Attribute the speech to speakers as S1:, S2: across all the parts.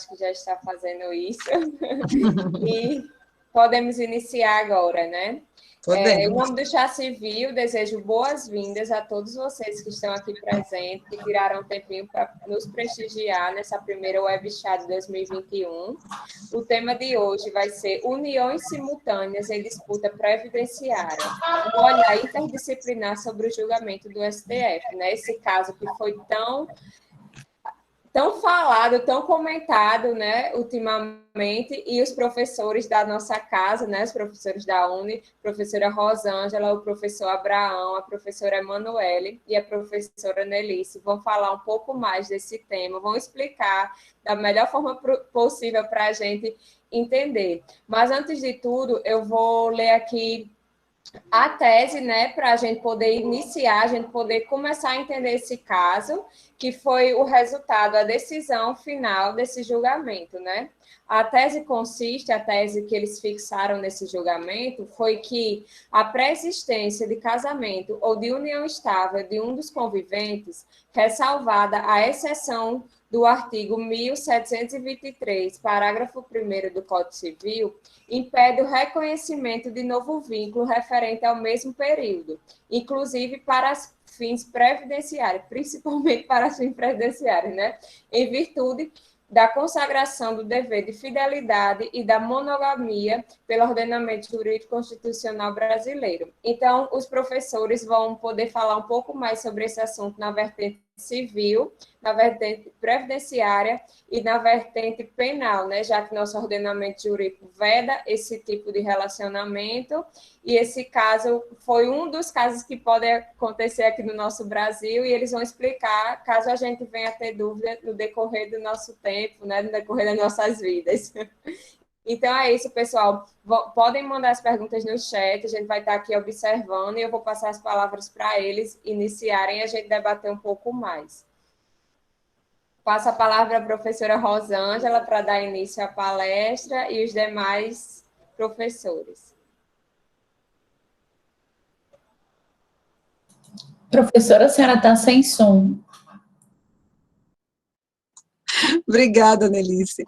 S1: acho que já está fazendo isso. E podemos iniciar agora, né? Em nome do Chá Civil, desejo boas-vindas a todos vocês que estão aqui presentes, que tiraram um tempinho para nos prestigiar nessa primeira Web Chá de 2021. O tema de hoje vai ser Uniões Simultâneas em Disputa Previdenciária, um olhar interdisciplinar sobre o julgamento do STF, né? Esse caso que foi tão falado, tão comentado, né, ultimamente, e os professores da nossa casa, né, os professores da Uni, a professora Rosângela, o professor Abraão, a professora Emanuele e a professora Nelice vão falar um pouco mais desse tema, vão explicar da melhor forma possível para a gente entender. Mas, antes de tudo, eu vou ler aqui a tese, né, para a gente poder iniciar, a gente poder começar a entender esse caso, que foi o resultado, a decisão final desse julgamento, né? A tese que eles fixaram nesse julgamento foi que a pré-existência de casamento ou de união estável de um dos conviventes, ressalvada a exceção do artigo 1723, parágrafo 1º do Código Civil, impede o reconhecimento de novo vínculo referente ao mesmo período, inclusive para fins previdenciários, principalmente para fins previdenciários, né? Em virtude da consagração do dever de fidelidade e da monogamia pelo ordenamento jurídico constitucional brasileiro. Então, os professores vão poder falar um pouco mais sobre esse assunto na vertente civil, na vertente previdenciária e na vertente penal, né? Já que nosso ordenamento jurídico veda esse tipo de relacionamento, e esse caso foi um dos casos que pode acontecer aqui no nosso Brasil, e eles vão explicar, caso a gente venha a ter dúvida no decorrer do nosso tempo, né? No decorrer das nossas vidas. Então é isso, pessoal. Podem mandar as perguntas no chat, a gente vai estar aqui observando e eu vou passar as palavras para eles iniciarem e a gente debater um pouco mais. Passo a palavra à professora Rosângela para dar início à palestra e os demais professores.
S2: Professora, a senhora está sem som.
S3: Obrigada, Nelice.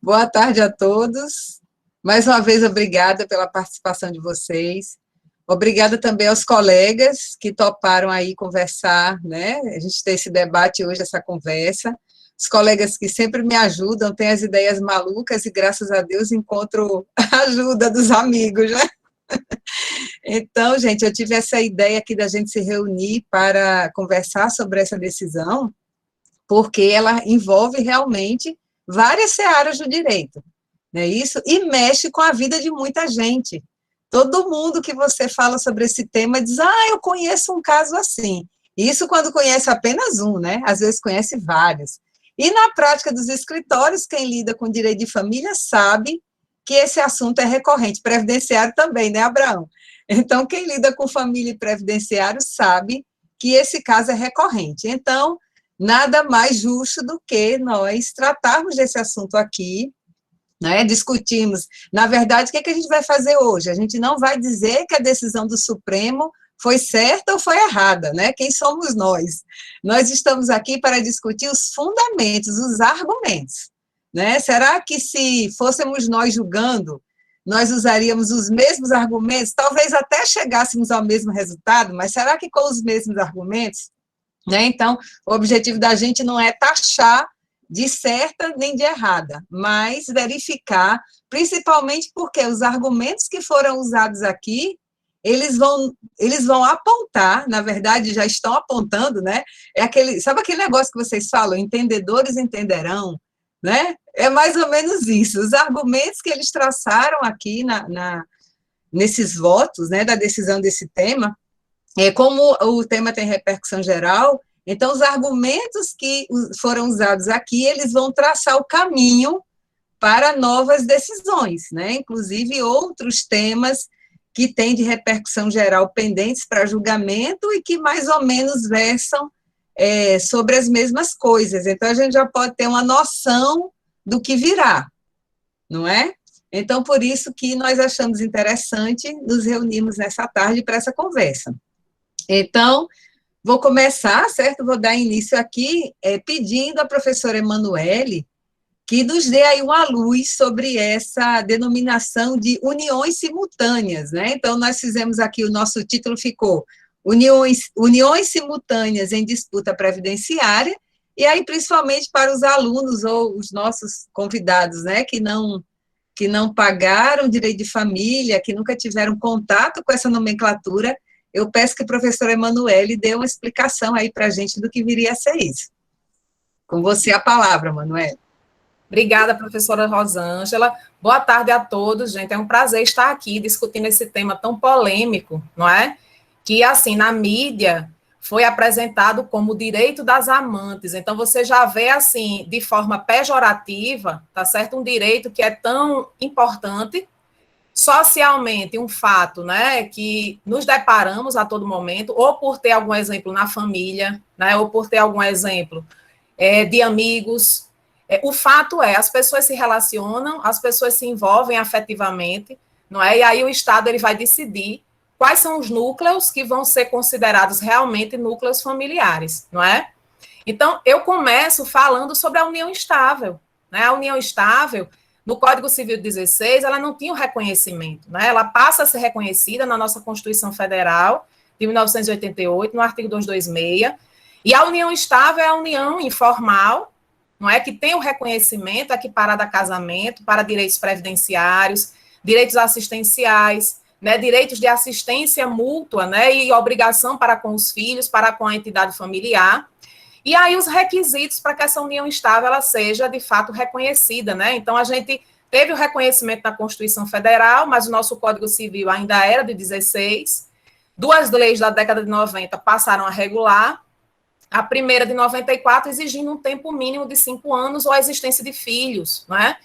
S3: Boa tarde a todos. Mais uma vez, obrigada pela participação de vocês. Obrigada também aos colegas que toparam aí conversar, né? A gente tem esse debate hoje, essa conversa. Os colegas que sempre me ajudam, têm as ideias malucas e, graças a Deus, encontro a ajuda dos amigos, né? Então, gente, eu tive essa ideia aqui da gente se reunir para conversar sobre essa decisão, porque ela envolve realmente várias searas do direito, não é isso? E mexe com a vida de muita gente. Todo mundo que você fala sobre esse tema diz, eu conheço um caso assim. Isso quando conhece apenas um, né? Às vezes conhece vários. E na prática dos escritórios, quem lida com direito de família sabe que esse assunto é recorrente, previdenciário também, né, Abraão? Então, quem lida com família e previdenciário sabe que esse caso é recorrente. Então, nada mais justo do que nós tratarmos desse assunto aqui, né, discutimos. Na verdade, o que a gente vai fazer hoje? A gente não vai dizer que a decisão do Supremo foi certa ou foi errada, né? Quem somos nós? Nós estamos aqui para discutir os fundamentos, os argumentos, né? Será que se fôssemos nós julgando, nós usaríamos os mesmos argumentos? Talvez até chegássemos ao mesmo resultado, mas será que com os mesmos argumentos? Né? Então, o objetivo da gente não é taxar de certa nem de errada, mas verificar, principalmente porque os argumentos que foram usados aqui, eles vão apontar, na verdade, já estão apontando, né? Sabe aquele negócio que vocês falam, entendedores entenderão, né? É mais ou menos isso. Os argumentos que eles traçaram aqui nesses votos, né, da decisão desse tema, como o tema tem repercussão geral, então os argumentos que foram usados aqui, eles vão traçar o caminho para novas decisões, né? Inclusive outros temas que têm de repercussão geral pendentes para julgamento e que mais ou menos versam sobre as mesmas coisas. Então, a gente já pode ter uma noção do que virá, não é? Então, por isso que nós achamos interessante nos reunirmos nessa tarde para essa conversa. Então, vou começar, certo? Vou dar início aqui pedindo à professora Emanuele que nos dê aí uma luz sobre essa denominação de uniões simultâneas, né? Então, nós fizemos aqui, o nosso título ficou Uniões simultâneas em disputa previdenciária, e aí, principalmente para os alunos ou os nossos convidados, né, que não pagaram direito de família, que nunca tiveram contato com essa nomenclatura, eu peço que a professora Emanuele dê uma explicação aí para a gente do que viria a ser isso. Com você a palavra, Emanuele.
S4: Obrigada, professora Rosângela. Boa tarde a todos, gente. É um prazer estar aqui discutindo esse tema tão polêmico, não é? Que, assim, na mídia foi apresentado como o direito das amantes. Então, você já vê, assim, de forma pejorativa, tá certo? Um direito que é tão importante, socialmente, um fato, né, que nos deparamos a todo momento, ou por ter algum exemplo na família, né, ou por ter algum exemplo de amigos. O fato é, as pessoas se relacionam, as pessoas se envolvem afetivamente, não é? E aí o Estado ele vai decidir quais são os núcleos que vão ser considerados realmente núcleos familiares, não é? Então, eu começo falando sobre a união estável, né? A união estável, no Código Civil 16, ela não tinha o reconhecimento, né? Ela passa a ser reconhecida na nossa Constituição Federal, de 1988, no artigo 226, e a união estável é a união informal, não é, que tem o reconhecimento equiparado a casamento para direitos previdenciários, direitos assistenciais, né, direitos de assistência mútua, né, e obrigação para com os filhos, para com a entidade familiar. E aí os requisitos para que essa união estável ela seja de fato reconhecida, né? Então a gente teve o reconhecimento na Constituição Federal, mas o nosso Código Civil ainda era de 16. Duas leis da década de 90 passaram a regular. A primeira de 94, exigindo um tempo mínimo de 5 anos ou a existência de filhos, né?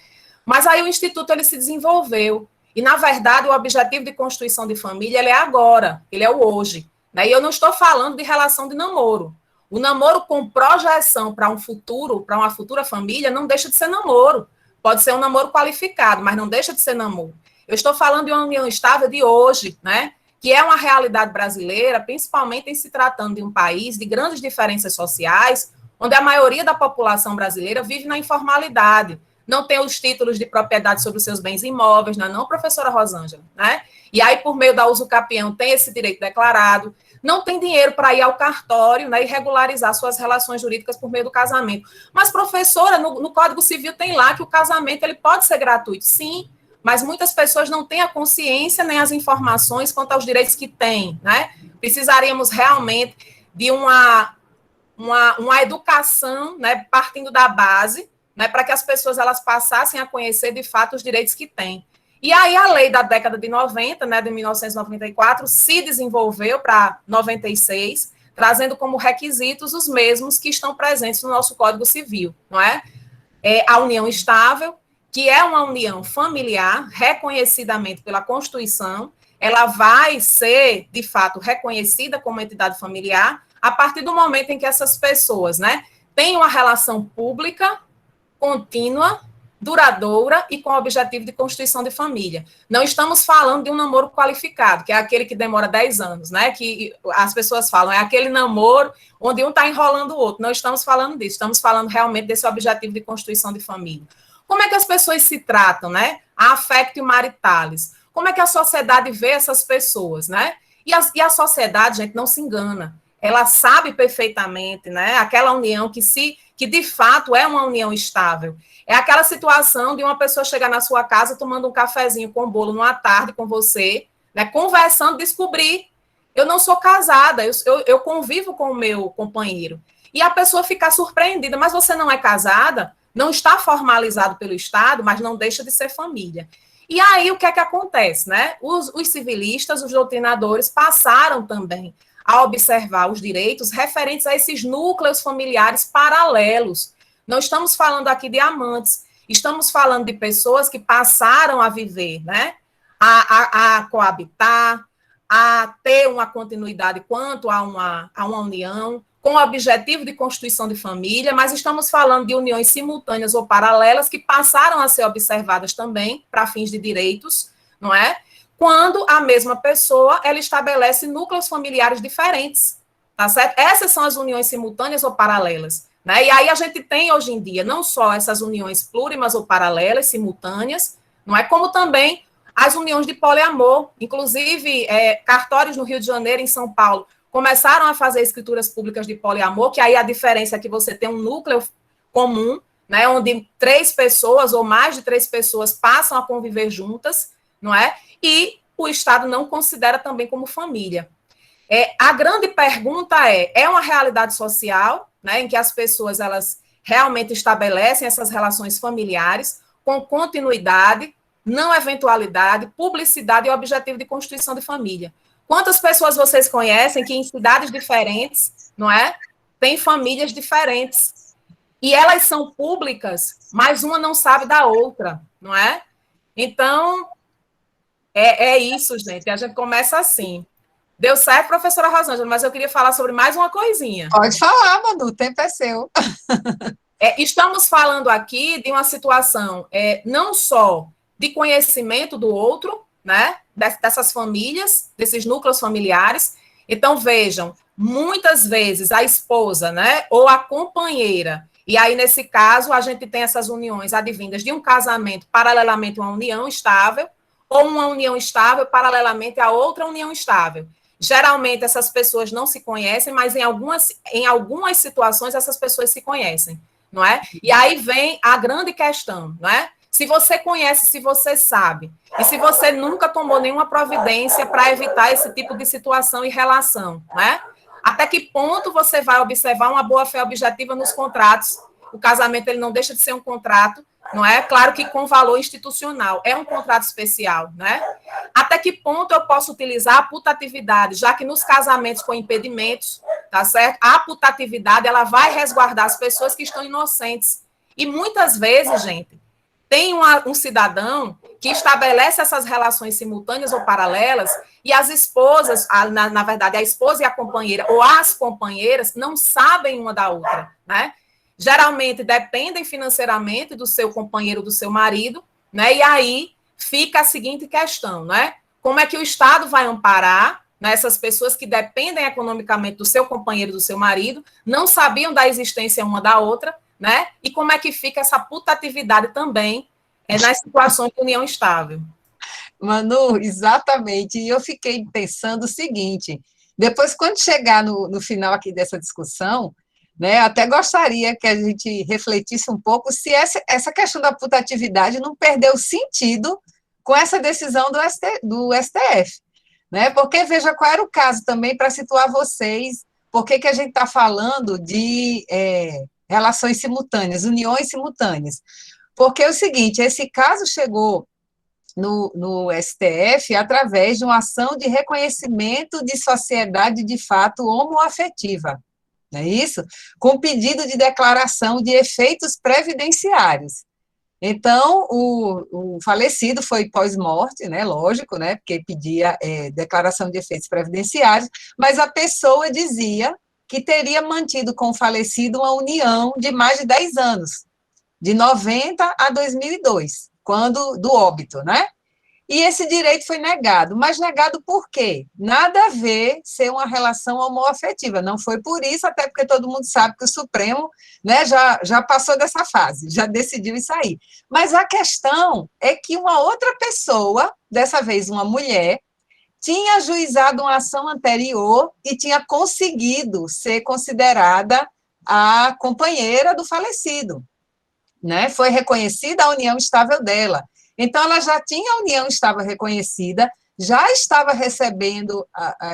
S4: Mas aí o Instituto ele se desenvolveu. E, na verdade, o objetivo de constituição de família ele é agora, ele é o hoje. Né? E eu não estou falando de relação de namoro. O namoro com projeção para um futuro, para uma futura família, não deixa de ser namoro. Pode ser um namoro qualificado, mas não deixa de ser namoro. Eu estou falando de uma união estável de hoje, né? Que é uma realidade brasileira, principalmente em se tratando de um país de grandes diferenças sociais, onde a maioria da população brasileira vive na informalidade, não tem os títulos de propriedade sobre os seus bens imóveis, não, professora Rosângela, né? E aí, por meio da usucapião, tem esse direito declarado, não tem dinheiro para ir ao cartório, né, e regularizar suas relações jurídicas por meio do casamento. Mas, professora, no Código Civil tem lá que o casamento ele pode ser gratuito, sim, mas muitas pessoas não têm a consciência nem as informações quanto aos direitos que têm, né? Precisaríamos realmente de uma educação, né, partindo da base, né, para que as pessoas elas passassem a conhecer de fato os direitos que têm. E aí a lei da década de 90, né, de 1994, se desenvolveu para 96, trazendo como requisitos os mesmos que estão presentes no nosso Código Civil, não é? A união estável, que é uma união familiar, reconhecidamente pela Constituição, ela vai ser, de fato, reconhecida como entidade familiar a partir do momento em que essas pessoas, né, têm uma relação pública, contínua, duradoura e com o objetivo de constituição de família. Não estamos falando de um namoro qualificado, que é aquele que demora 10 anos, né, que as pessoas falam, é aquele namoro onde um está enrolando o outro. Não estamos falando disso, estamos falando realmente desse objetivo de constituição de família. Como é que as pessoas se tratam, né? Affectio maritalis. Como é que a sociedade vê essas pessoas, né? E a sociedade, gente, não se engana. Ela sabe perfeitamente, né? Aquela união que de fato é uma união estável. É aquela situação de uma pessoa chegar na sua casa tomando um cafezinho com bolo numa tarde com você, né? Conversando, descobrir, eu não sou casada, eu convivo com o meu companheiro. E a pessoa ficar surpreendida, mas você não é casada? Não está formalizado pelo Estado, mas não deixa de ser família. E aí, o que é que acontece, né? Os civilistas, os doutrinadores, passaram também a observar os direitos referentes a esses núcleos familiares paralelos. Não estamos falando aqui de amantes, estamos falando de pessoas que passaram a viver, né? A coabitar, a ter uma continuidade quanto a uma união, com o objetivo de constituição de família, mas estamos falando de uniões simultâneas ou paralelas que passaram a ser observadas também para fins de direitos, não é? Quando a mesma pessoa, ela estabelece núcleos familiares diferentes, tá certo? Essas são as uniões simultâneas ou paralelas, né? E aí a gente tem, hoje em dia, não só essas uniões plurimas ou paralelas, simultâneas, não é? Como também as uniões de poliamor. Inclusive, cartórios no Rio de Janeiro, em São Paulo, começaram a fazer escrituras públicas de poliamor, que aí a diferença é que você tem um núcleo comum, né, onde 3 pessoas ou mais de 3 pessoas passam a conviver juntas, não é? E o Estado não considera também como família. A grande pergunta é uma realidade social, né, em que as pessoas elas realmente estabelecem essas relações familiares com continuidade, não eventualidade, publicidade e objetivo de constituição de família. Quantas pessoas vocês conhecem que em cidades diferentes, não é, têm famílias diferentes? E elas são públicas, mas uma não sabe da outra, não é? Então, é isso, gente. A gente começa assim. Deu certo, professora Rosângela, mas eu queria falar sobre mais uma coisinha.
S3: Pode falar, Manu, o tempo é seu.
S4: Estamos falando aqui de uma situação não só de conhecimento do outro, né, dessas famílias, desses núcleos familiares. Então, vejam, muitas vezes a esposa, né, ou a companheira, e aí, nesse caso, a gente tem essas uniões advindas de um casamento paralelamente a uma união estável, ou uma união estável paralelamente a outra união estável. Geralmente, essas pessoas não se conhecem, mas em algumas situações, essas pessoas se conhecem, não é? E aí vem a grande questão, não é? Se você conhece, se você sabe, e se você nunca tomou nenhuma providência para evitar esse tipo de situação e relação, né? Até que ponto você vai observar uma boa-fé objetiva nos contratos? O casamento ele não deixa de ser um contrato, não é? Claro que com valor institucional, é um contrato especial, né? Até que ponto eu posso utilizar a putatividade, já que nos casamentos com impedimentos, tá certo? A putatividade, ela vai resguardar as pessoas que estão inocentes. E muitas vezes, gente, tem um cidadão que estabelece essas relações simultâneas ou paralelas e as esposas, na verdade, a esposa e a companheira, ou as companheiras, não sabem uma da outra, né? Geralmente dependem financeiramente do seu companheiro, do seu marido, né? E aí fica a seguinte questão, né? Como é que o Estado vai amparar, né, essas pessoas que dependem economicamente do seu companheiro, do seu marido, não sabiam da existência uma da outra, né? E como é que fica essa putatividade também nas situações de união estável?
S3: Manu, exatamente. E eu fiquei pensando o seguinte, depois, quando chegar no final aqui dessa discussão, né, até gostaria que a gente refletisse um pouco se essa questão da putatividade não perdeu sentido com essa decisão do STF. Né? Porque, veja, qual era o caso também, para situar vocês, por que a gente está falando de relações simultâneas, uniões simultâneas. Porque é o seguinte, esse caso chegou no STF através de uma ação de reconhecimento de sociedade de fato homoafetiva, não é isso? Com pedido de declaração de efeitos previdenciários. Então, o falecido foi pós-morte, né, lógico, né, porque pedia declaração de efeitos previdenciários, mas a pessoa dizia que teria mantido com o falecido uma união de mais de 10 anos, de 90 a 2002, quando do óbito, né? E esse direito foi negado. Mas negado por quê? Nada a ver ser uma relação homoafetiva. Não foi por isso, até porque todo mundo sabe que o Supremo, né, já passou dessa fase, já decidiu isso aí. Mas a questão é que uma outra pessoa, dessa vez uma mulher, tinha ajuizado uma ação anterior e tinha conseguido ser considerada a companheira do falecido, né? Foi reconhecida a união estável dela. Então, ela já tinha a união estável reconhecida, já estava recebendo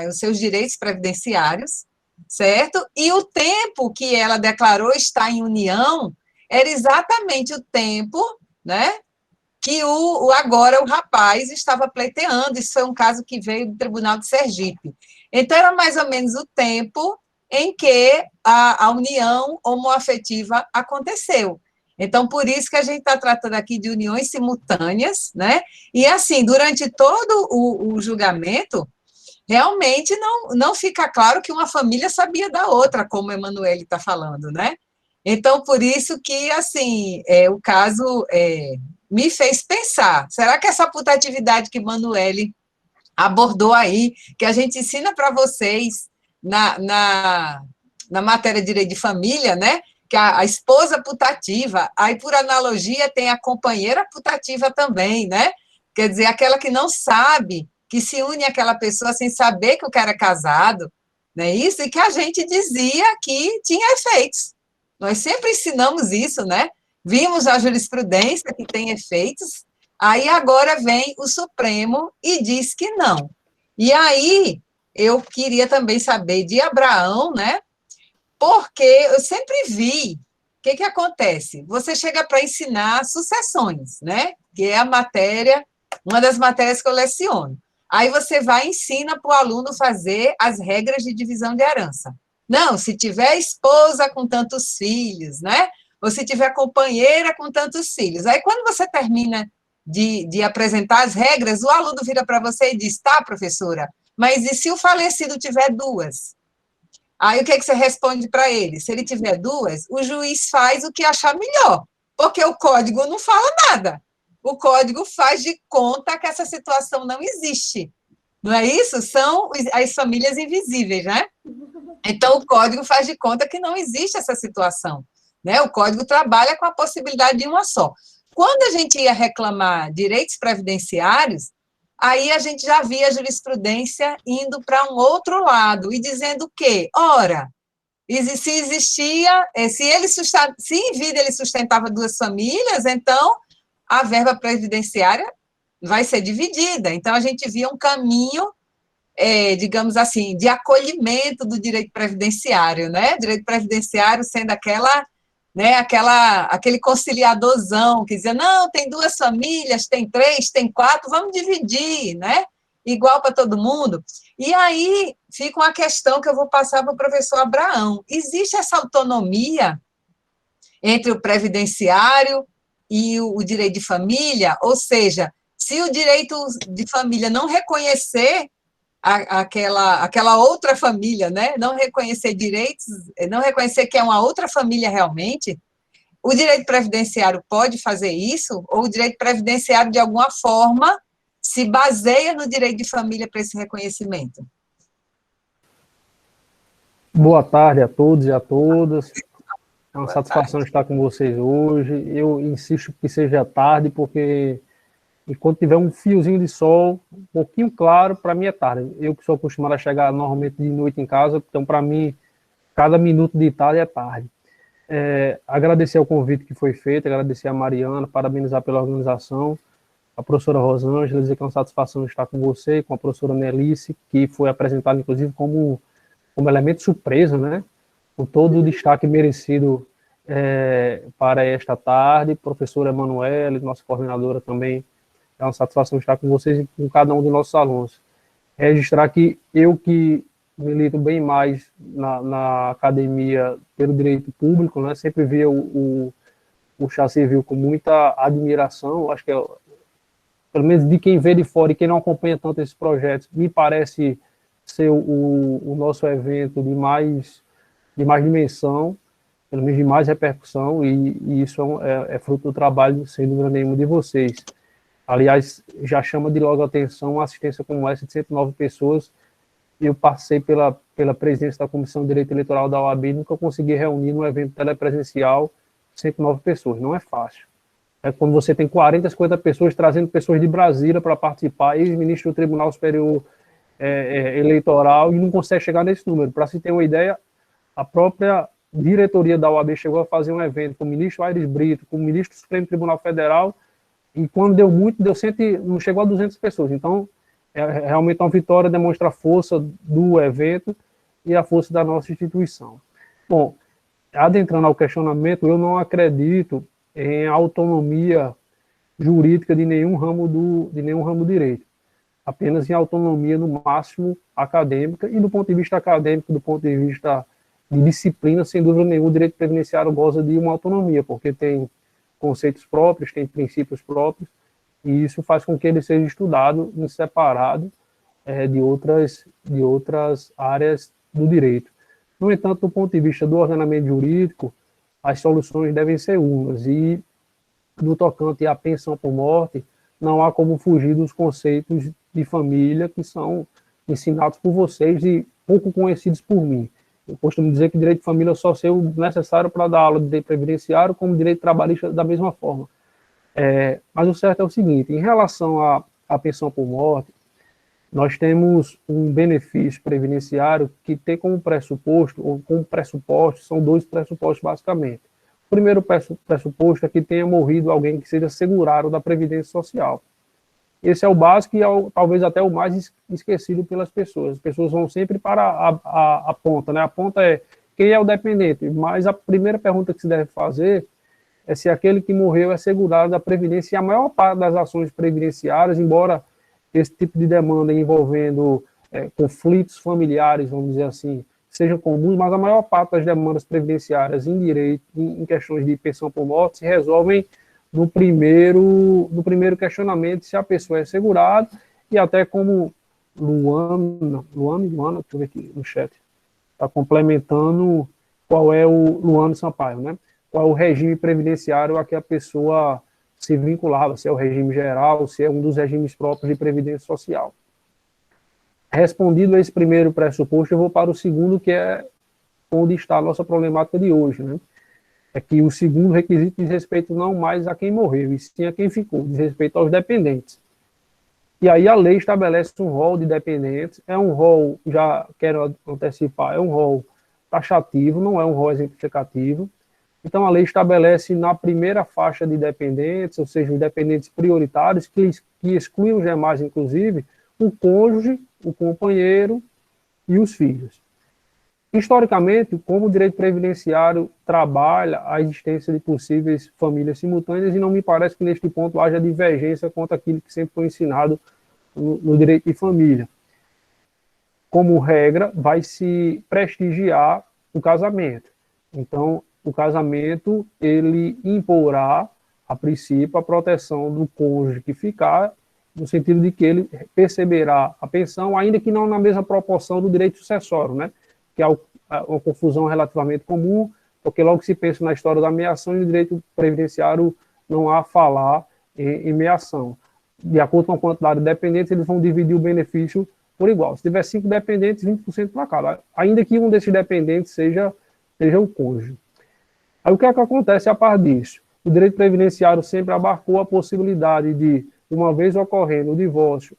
S3: os seus direitos previdenciários, certo? E o tempo que ela declarou estar em união era exatamente o tempo, né, que agora o rapaz estava pleiteando. Isso foi um caso que veio do Tribunal de Sergipe. Então, era mais ou menos o tempo em que a união homoafetiva aconteceu. Então, por isso que a gente está tratando aqui de uniões simultâneas, né? E, assim, durante todo o julgamento, realmente não fica claro que uma família sabia da outra, como a Emanuele está falando, né? Então, por isso que, assim, o caso me fez pensar, será que essa putatividade que Emanuele abordou aí, que a gente ensina para vocês na matéria de direito de família, né? que a esposa putativa, aí, por analogia, tem a companheira putativa também, né? Quer dizer, aquela que não sabe, que se une àquela pessoa sem saber que o cara é casado, não é isso? E que a gente dizia que tinha efeitos. Nós sempre ensinamos isso, né? Vimos a jurisprudência que tem efeitos, aí agora vem o Supremo e diz que não. E aí, eu queria também saber de Abraão, né? Porque eu sempre vi, o que acontece? Você chega para ensinar sucessões, né? Que é a matéria, uma das matérias que eu leciono. Aí você vai e ensina para o aluno fazer as regras de divisão de herança. Não, se tiver esposa com tantos filhos, né? Ou se tiver companheira com tantos filhos. Aí, quando você termina de apresentar as regras, o aluno vira para você e diz, tá, professora, mas e se o falecido tiver duas? Aí, o que você responde para ele? Se ele tiver duas, o juiz faz o que achar melhor, porque o código não fala nada. O código faz de conta que essa situação não existe. Não é isso? São as famílias invisíveis, né? Então, o código faz de conta que não existe essa situação, né? O código trabalha com a possibilidade de uma só. Quando a gente ia reclamar direitos previdenciários, aí a gente já via a jurisprudência indo para um outro lado e dizendo que, ora, se existia, se em vida ele sustentava duas famílias, então a verba previdenciária vai ser dividida. Então, a gente via um caminho, digamos assim, de acolhimento do direito previdenciário, né? Direito previdenciário sendo aquele conciliadorzão que dizia, não, tem duas famílias, tem três, tem quatro, vamos dividir, né? Igual para todo mundo. E aí fica uma questão que eu vou passar para o professor Abraão. Existe essa autonomia entre o previdenciário e o direito de família? Ou seja, se o direito de família não reconhecer aquela outra família, né? Não reconhecer direitos, não reconhecer que é uma outra família realmente, o direito previdenciário pode fazer isso? Ou o direito previdenciário, de alguma forma, se baseia no direito de família para esse reconhecimento?
S5: Boa tarde a todos e a todas. É uma satisfação estar com vocês hoje. Eu insisto que seja tarde, porque enquanto tiver um fiozinho de sol, um pouquinho claro, para mim é tarde. Eu que sou acostumado a chegar normalmente de noite em casa, então para mim, cada minuto de tarde é tarde. Agradecer o convite que foi feito, agradecer a Mariana, parabenizar pela organização, a professora Rosângela, dizer que é uma satisfação estar com você, com a professora Nelice, que foi apresentada, inclusive, como elemento surpresa, né? Com todo o destaque merecido para esta tarde. Professora Emanuele, nossa coordenadora também, é uma satisfação estar com vocês e com cada um dos nossos alunos. Registrar que eu que milito bem mais na academia pelo direito público, né? Sempre vi o Chá Civil com muita admiração, acho que pelo menos de quem vê de fora e quem não acompanha tanto esses projetos, me parece ser o nosso evento de mais dimensão, pelo menos de mais repercussão, e isso é fruto do trabalho, sem dúvida nenhuma, de vocês. Aliás, já chama de logo atenção uma assistência como essa de 109 pessoas. Eu passei pela presidência da Comissão de Direito Eleitoral da OAB e nunca consegui reunir num evento telepresencial 109 pessoas. Não é fácil. É quando você tem 40, 50 pessoas trazendo pessoas de Brasília para participar, ex-ministro do Tribunal Superior Eleitoral, e não consegue chegar nesse número. Para se ter uma ideia, a própria diretoria da OAB chegou a fazer um evento com o ministro Aires Brito, com o ministro do Supremo Tribunal Federal, e quando deu muito, não chegou a 200 pessoas. Então, é realmente uma vitória, demonstra a força do evento e a força da nossa instituição. Bom, adentrando ao questionamento, eu não acredito em autonomia jurídica de nenhum ramo do direito, apenas em autonomia, no máximo, acadêmica, e do ponto de vista acadêmico, do ponto de vista de disciplina, sem dúvida nenhuma, o direito previdenciário goza de uma autonomia, porque tem conceitos próprios, tem princípios próprios, e isso faz com que ele seja estudado em separado de outras áreas do direito. No entanto, do ponto de vista do ordenamento jurídico, as soluções devem ser umas, e no tocante à pensão por morte, não há como fugir dos conceitos de família que são ensinados por vocês e pouco conhecidos por mim. Eu costumo dizer que direito de família só ser o necessário para dar aula de direito previdenciário, como direito trabalhista da mesma forma. Mas o certo é o seguinte, em relação à pensão por morte, nós temos um benefício previdenciário que tem como pressuposto, ou como pressuposto, são 2 pressupostos basicamente. O primeiro pressuposto é que tenha morrido alguém que seja segurado da Previdência Social. Esse é o básico e talvez até o mais esquecido pelas pessoas. As pessoas vão sempre para a ponta, né? A ponta é quem é o dependente, mas a primeira pergunta que se deve fazer é se aquele que morreu é segurado da Previdência. E a maior parte das ações previdenciárias, embora esse tipo de demanda envolvendo conflitos familiares, vamos dizer assim, sejam comuns, mas a maior parte das demandas previdenciárias em direito, em questões de pensão por morte, se resolvem no primeiro questionamento se a pessoa é segurada, e até como Luana, deixa eu ver aqui no chat, está complementando qual é o Luano Sampaio, né? Qual é o regime previdenciário a que a pessoa se vinculava, se é o regime geral, se é um dos regimes próprios de previdência social. Respondido a esse primeiro pressuposto, eu vou para o segundo, que é onde está a nossa problemática de hoje, né? É que o segundo requisito diz respeito não mais a quem morreu, e sim a quem ficou, diz respeito aos dependentes. E aí a lei estabelece um rol de dependentes, é um rol, já quero antecipar, é um rol taxativo, não é um rol exemplificativo. Então a lei estabelece na primeira faixa de dependentes, ou seja, os dependentes prioritários, que excluem os demais, inclusive, o cônjuge, o companheiro e os filhos. Historicamente, como o direito previdenciário trabalha a existência de possíveis famílias simultâneas, e não me parece que neste ponto haja divergência quanto àquilo que sempre foi ensinado no direito de família. Como regra, vai se prestigiar o casamento. Então, o casamento, ele imporá, a princípio, a proteção do cônjuge que ficar, no sentido de que ele perceberá a pensão, ainda que não na mesma proporção do direito sucessório, né? Que é uma confusão relativamente comum, porque logo se pensa na história da meação e no direito previdenciário não há falar em meação. De acordo com a quantidade de dependentes, eles vão dividir o benefício por igual. Se tiver 5 dependentes, 20% para cada, ainda que um desses dependentes seja o cônjuge. Aí o que é que acontece a par disso? O direito previdenciário sempre abarcou a possibilidade de, uma vez ocorrendo o divórcio,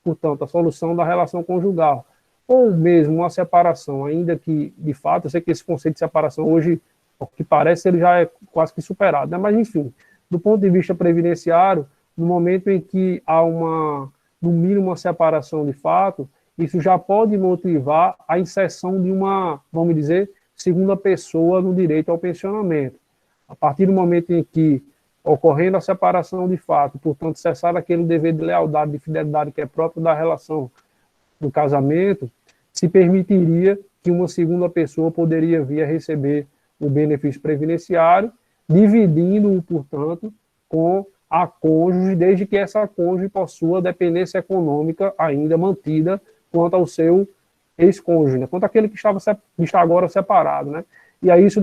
S5: portanto, a solução da relação conjugal, ou mesmo uma separação, ainda que, de fato, eu sei que esse conceito de separação hoje, o que parece, ele já é quase que superado, né? Mas, enfim, do ponto de vista previdenciário, no momento em que há no mínimo, uma separação de fato, isso já pode motivar a inserção de uma, vamos dizer, segunda pessoa no direito ao pensionamento. A partir do momento em que, ocorrendo a separação de fato, portanto, cessar aquele dever de lealdade, de fidelidade que é próprio da relação do casamento, se permitiria que uma segunda pessoa poderia vir a receber o benefício previdenciário, dividindo-o, portanto, com a cônjuge, desde que essa cônjuge possua dependência econômica ainda mantida quanto ao seu ex-cônjuge, né? Quanto àquele que está agora separado, né? E aí isso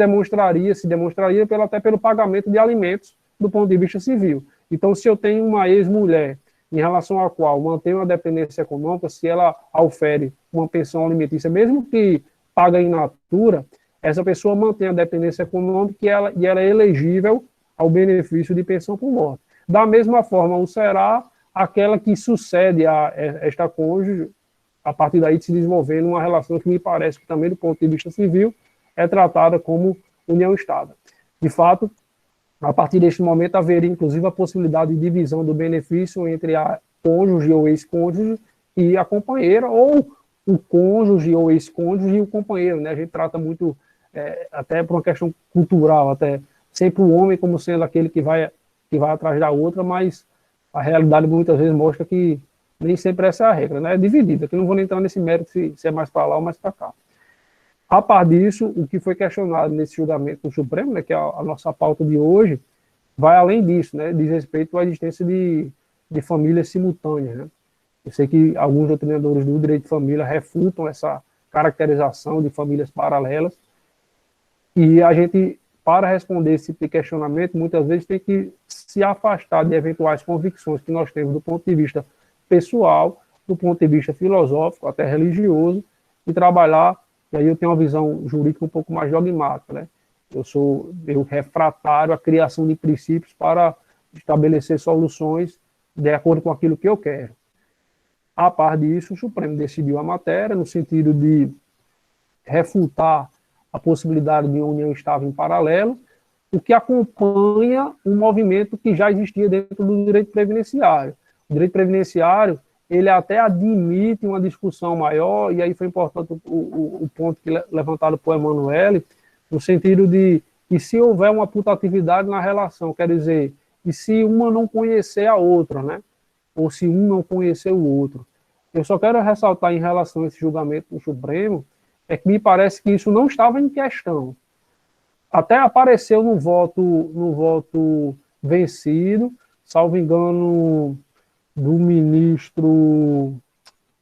S5: se demonstraria até pelo pagamento de alimentos do ponto de vista civil. Então, se eu tenho uma ex-mulher em relação à qual mantém uma dependência econômica, se ela ofere uma pensão alimentícia, mesmo que paga in natura, essa pessoa mantém a dependência econômica e ela é elegível ao benefício de pensão por morte. Da mesma forma, o será aquela que sucede a esta cônjuge, a partir daí de se desenvolvendo uma relação que me parece que também, do ponto de vista civil, é tratada como união-estado. De fato, a partir deste momento, haveria, inclusive, a possibilidade de divisão do benefício entre a cônjuge ou ex-cônjuge e a companheira, ou o cônjuge ou ex-cônjuge e o companheiro, né? A gente trata muito, até por uma questão cultural, até sempre o homem como sendo aquele que vai atrás da outra, mas a realidade muitas vezes mostra que nem sempre essa é a regra, né? É dividida, que não vou nem entrar nesse mérito se é mais para lá ou mais para cá. A par disso, o que foi questionado nesse julgamento do Supremo, né, que é a nossa pauta de hoje, vai além disso, né, diz respeito à existência de famílias simultâneas, né? Eu sei que alguns doutrinadores do direito de família refutam essa caracterização de famílias paralelas, e a gente, para responder esse tipo de questionamento, muitas vezes tem que se afastar de eventuais convicções que nós temos do ponto de vista pessoal, do ponto de vista filosófico, até religioso, e trabalhar e aí eu tenho uma visão jurídica um pouco mais dogmática, né? Eu refratário à criação de princípios para estabelecer soluções de acordo com aquilo que eu quero. A par disso, o Supremo decidiu a matéria no sentido de refutar a possibilidade de uma união estável em paralelo, o que acompanha um movimento que já existia dentro do direito previdenciário. O direito previdenciário, ele até admite uma discussão maior, e aí foi importante o ponto que levantado por Emanuele, no sentido de, e se houver uma putatividade na relação, quer dizer, e se uma não conhecer a outra, né? Ou se um não conhecer o outro. Eu só quero ressaltar em relação a esse julgamento do Supremo, é que me parece que isso não estava em questão. Até apareceu no voto vencido, salvo engano, do ministro,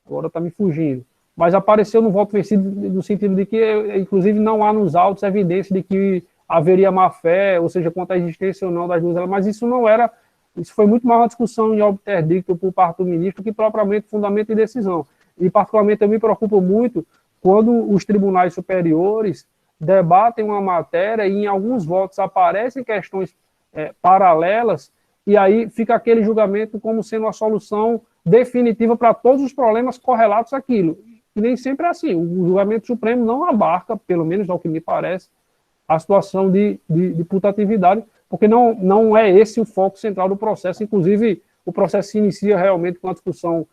S5: agora está me fugindo, mas apareceu no voto vencido no sentido de que, inclusive, não há nos autos evidência de que haveria má-fé, ou seja, quanto à existência ou não das duas, mas isso não era, isso foi muito mais uma discussão em obter dicto por parte do ministro que propriamente fundamento de decisão. E, particularmente, eu me preocupo muito quando os tribunais superiores debatem uma matéria e em alguns votos aparecem questões paralelas, e aí fica aquele julgamento como sendo a solução definitiva para todos os problemas correlatos àquilo. E nem sempre é assim. O julgamento supremo não abarca, pelo menos ao que me parece, a situação de putatividade, porque não é esse o foco central do processo. Inclusive, o processo se inicia realmente com a discussão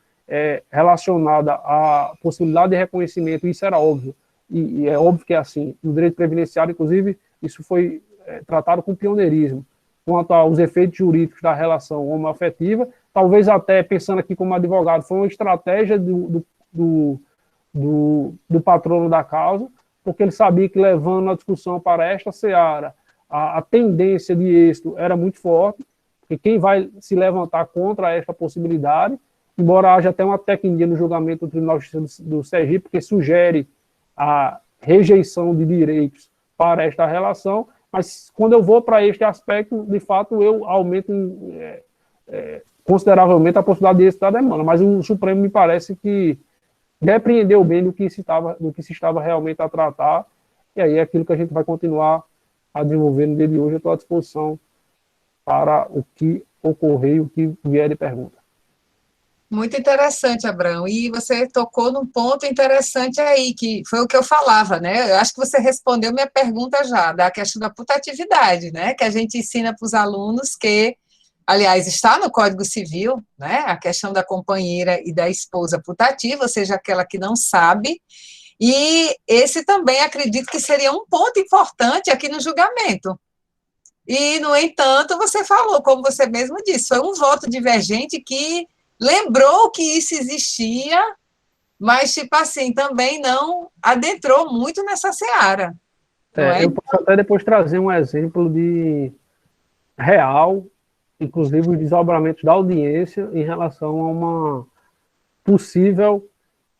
S5: relacionada à possibilidade de reconhecimento, isso era óbvio, e é óbvio que é assim. No direito previdenciário, inclusive, isso foi tratado com pioneirismo. Quanto aos efeitos jurídicos da relação homoafetiva, talvez até, pensando aqui como advogado, foi uma estratégia do patrono da causa, porque ele sabia que, levando a discussão para esta seara, a tendência de êxito era muito forte, porque quem vai se levantar contra esta possibilidade, embora haja até uma técnica no julgamento do Tribunal de Justiça do Sergipe, porque sugere a rejeição de direitos para esta relação, mas quando eu vou para este aspecto, de fato, eu aumento consideravelmente a possibilidade de êxito da demanda, mas o Supremo me parece que depreendeu bem do que se estava realmente a tratar, e aí é aquilo que a gente vai continuar a desenvolver no dia de hoje. Eu estou à disposição para o que ocorrer e o que vier de pergunta.
S3: Muito interessante, Abrão, e você tocou num ponto interessante aí, que foi o que eu falava, né? Eu acho que você respondeu minha pergunta já, da questão da putatividade, né? Que a gente ensina para os alunos que, aliás, está no Código Civil, né? A questão da companheira e da esposa putativa, ou seja, aquela que não sabe, e esse também acredito que seria um ponto importante aqui no julgamento. E, no entanto, você falou, como você mesmo disse, foi um voto divergente que lembrou que isso existia, mas, tipo assim, também não adentrou muito nessa seara.
S5: Eu posso até depois trazer um exemplo de real, inclusive os desdobramentos da audiência em relação a uma possível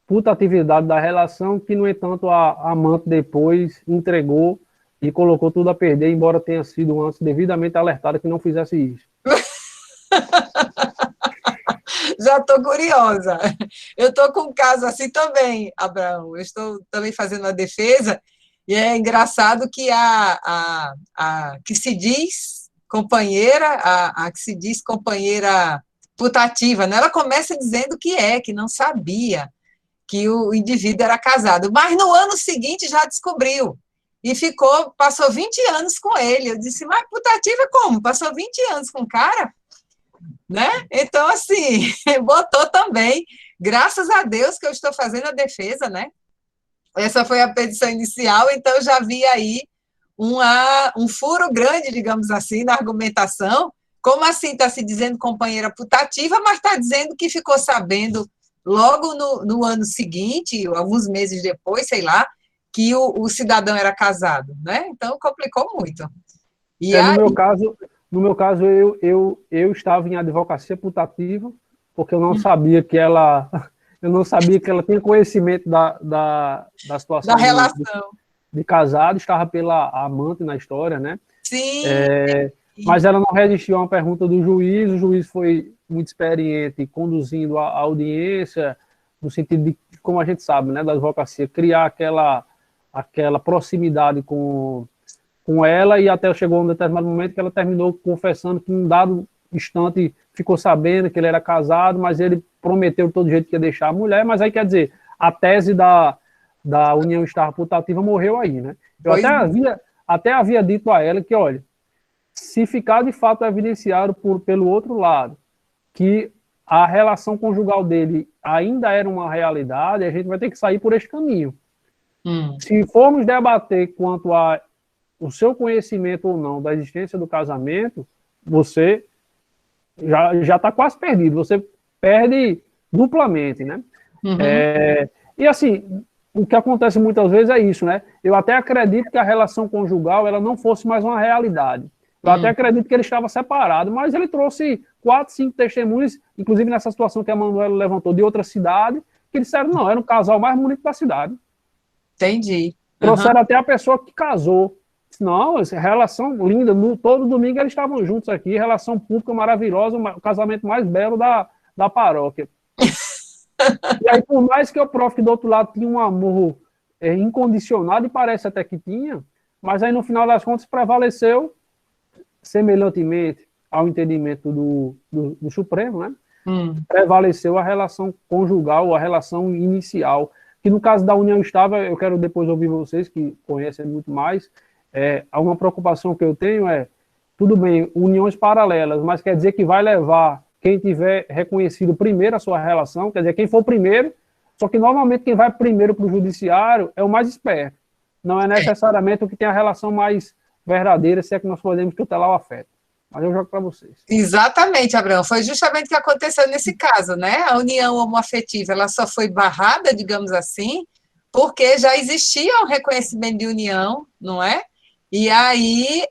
S5: putatividade da relação, que, no entanto, a amante depois entregou e colocou tudo a perder, embora tenha sido antes devidamente alertada que não fizesse isso.
S3: Já estou curiosa. Eu estou com um caso assim também, Abraão. Eu estou também fazendo a defesa, e é engraçado que a que se diz companheira, a que se diz companheira putativa, né? Ela começa dizendo que não sabia que o indivíduo era casado, mas no ano seguinte já descobriu. E passou 20 anos com ele. Eu disse, mas putativa como? Passou 20 anos com o cara? Né? Então, assim, botou também, graças a Deus que eu estou fazendo a defesa, né? Essa foi a petição inicial, então já vi aí um furo grande, digamos assim, na argumentação. Como assim está se dizendo companheira putativa, mas está dizendo que ficou sabendo logo no ano seguinte, alguns meses depois, sei lá, que o cidadão era casado, né? Então, complicou muito. E
S5: aí... No meu caso, eu estava em advocacia putativa, porque eu não sabia que ela tinha conhecimento da situação
S3: da relação
S5: de casado, estava pela amante na história, né?
S3: Sim.
S5: Mas ela não resistiu a uma pergunta do juiz. O juiz foi muito experiente conduzindo a audiência, no sentido de, como a gente sabe, né, da advocacia, criar aquela proximidade com ela, e até chegou um determinado momento que ela terminou confessando que em um dado instante ficou sabendo que ele era casado, mas ele prometeu de todo jeito que ia deixar a mulher, mas aí quer dizer, a tese da união estável putativa morreu aí, né? Eu até havia dito a ela que, olha, se ficar de fato evidenciado pelo outro lado, que a relação conjugal dele ainda era uma realidade, a gente vai ter que sair por este caminho. Se formos debater quanto a o seu conhecimento ou não da existência do casamento, você já está quase perdido, você perde duplamente, né? E assim, o que acontece muitas vezes é isso, né? Eu até acredito que a relação conjugal ela não fosse mais uma realidade. Eu até acredito que ele estava separado, mas ele trouxe 4, 5 testemunhas, inclusive nessa situação que a Manuela levantou de outra cidade, que disseram, não, era o casal mais bonito da cidade.
S3: Entendi.
S5: Trouxeram até a pessoa que casou. Não, essa relação linda, todo domingo eles estavam juntos aqui, relação pública maravilhosa, o casamento mais belo da paróquia. E aí, por mais que o prof do outro lado tinha um amor incondicionado, e parece até que tinha, mas aí no final das contas prevaleceu, semelhantemente ao entendimento do Supremo, né? Prevaleceu a relação conjugal, a relação inicial, que no caso da união estável, eu quero depois ouvir vocês, que conhecem muito mais, uma preocupação que eu tenho tudo bem, uniões paralelas, mas quer dizer que vai levar quem tiver reconhecido primeiro a sua relação, quer dizer, quem for primeiro, só que normalmente quem vai primeiro para o judiciário é o mais esperto, não é necessariamente o que tem a relação mais verdadeira, se é que nós podemos tutelar o afeto. Mas eu jogo para vocês.
S3: Exatamente, Abraão, foi justamente o que aconteceu nesse caso, né? A união homoafetiva, ela só foi barrada, digamos assim, porque já existia um reconhecimento de união, não é? E aí,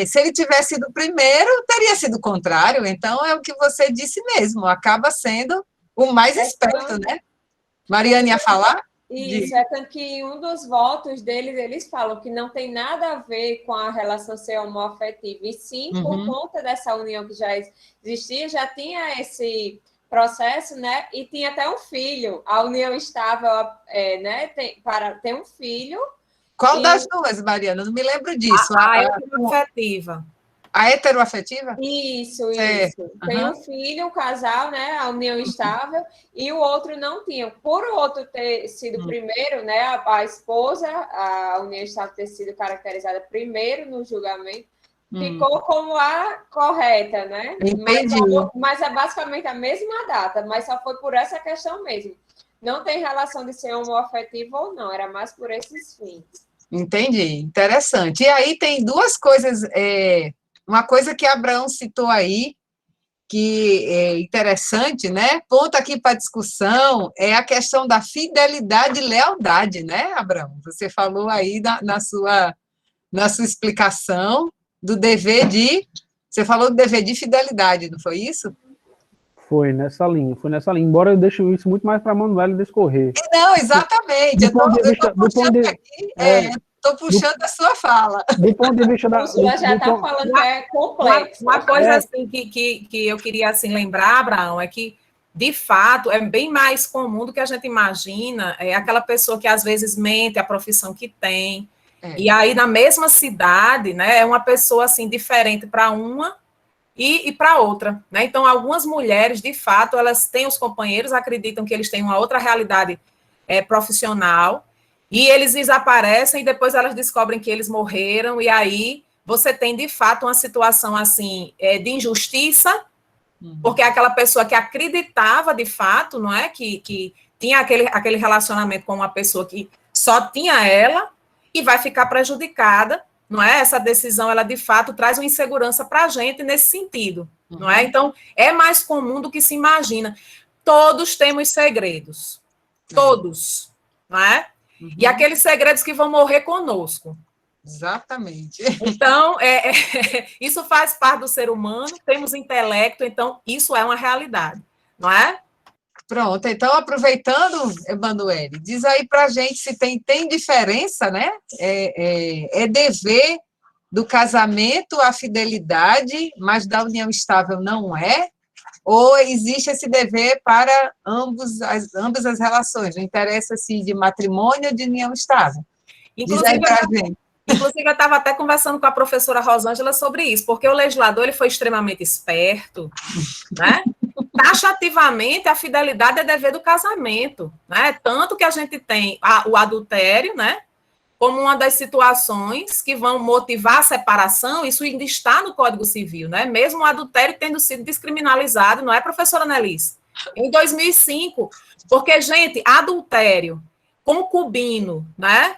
S3: se ele tivesse sido o primeiro, teria sido o contrário. Então, é o que você disse mesmo, acaba sendo o mais esperto, né? Mariana ia falar?
S1: Isso, é tanto que em um dos votos deles, eles falam que não tem nada a ver com a relação ser homoafetiva, e sim, por conta dessa união que já existia, já tinha esse processo, né? E tinha até um filho. A união estável, né? Tem um filho.
S3: Qual das duas, Mariana? Não me lembro disso.
S4: A heteroafetiva.
S3: A heteroafetiva?
S1: Isso. Tem um filho, um casal, né? A união estável, e o outro não tinha. Por o outro ter sido primeiro, né? A esposa, a união estável ter sido caracterizada primeiro no julgamento, ficou como a correta, né?
S3: Entendi.
S1: Mas é basicamente a mesma data, mas só foi por essa questão mesmo. Não tem relação de ser homoafetivo ou não, era mais por esses fins.
S3: Entendi, interessante. E aí tem duas coisas, uma coisa que Abraão citou aí, que é interessante, né? Ponto aqui para discussão é a questão da fidelidade e lealdade, né, Abraão? Você falou aí na sua explicação do dever você falou do dever de fidelidade, não foi isso?
S5: Foi nessa linha, embora eu deixe isso muito mais para a Manuela discorrer.
S3: Não, exatamente. Estou puxando a sua fala.
S5: Do ponto de vista da...
S1: Ela já está falando que é complexo.
S4: Uma coisa assim, que eu queria assim, lembrar, Abraão, é que, de fato, é bem mais comum do que a gente imagina, aquela pessoa que às vezes mente a profissão que tem, e aí na mesma cidade, né, é uma pessoa assim, diferente para uma e para outra, né? Então, algumas mulheres, de fato, elas têm os companheiros, acreditam que eles têm uma outra realidade profissional, e eles desaparecem, e depois elas descobrem que eles morreram, e aí você tem, de fato, uma situação, assim, de injustiça, porque é aquela pessoa que acreditava, de fato, não é? Que tinha aquele relacionamento com uma pessoa que só tinha ela, e vai ficar prejudicada, não é? Essa decisão, ela de fato traz uma insegurança para a gente nesse sentido, não é? Então, é mais comum do que se imagina. Todos temos segredos, todos, não é? E aqueles segredos que vão morrer conosco.
S3: Exatamente.
S4: Então, isso faz parte do ser humano, temos intelecto, então isso é uma realidade, não é?
S3: Pronto, então, aproveitando, Emanuele, diz aí para a gente se tem diferença, né? É dever do casamento a fidelidade, mas da união estável não é? Ou existe esse dever para ambas as relações? Não interessa se de matrimônio ou de união estável? Diz aí pra gente.
S4: Inclusive, eu estava até conversando com a professora Rosângela sobre isso, porque o legislador ele foi extremamente esperto, né? Taxativamente, a fidelidade é dever do casamento, né? Tanto que a gente tem o adultério, né? Como uma das situações que vão motivar a separação, isso ainda está no Código Civil, né? Mesmo o adultério tendo sido descriminalizado, não é, professora Nelise? Em 2005, porque, gente, adultério, concubino, né?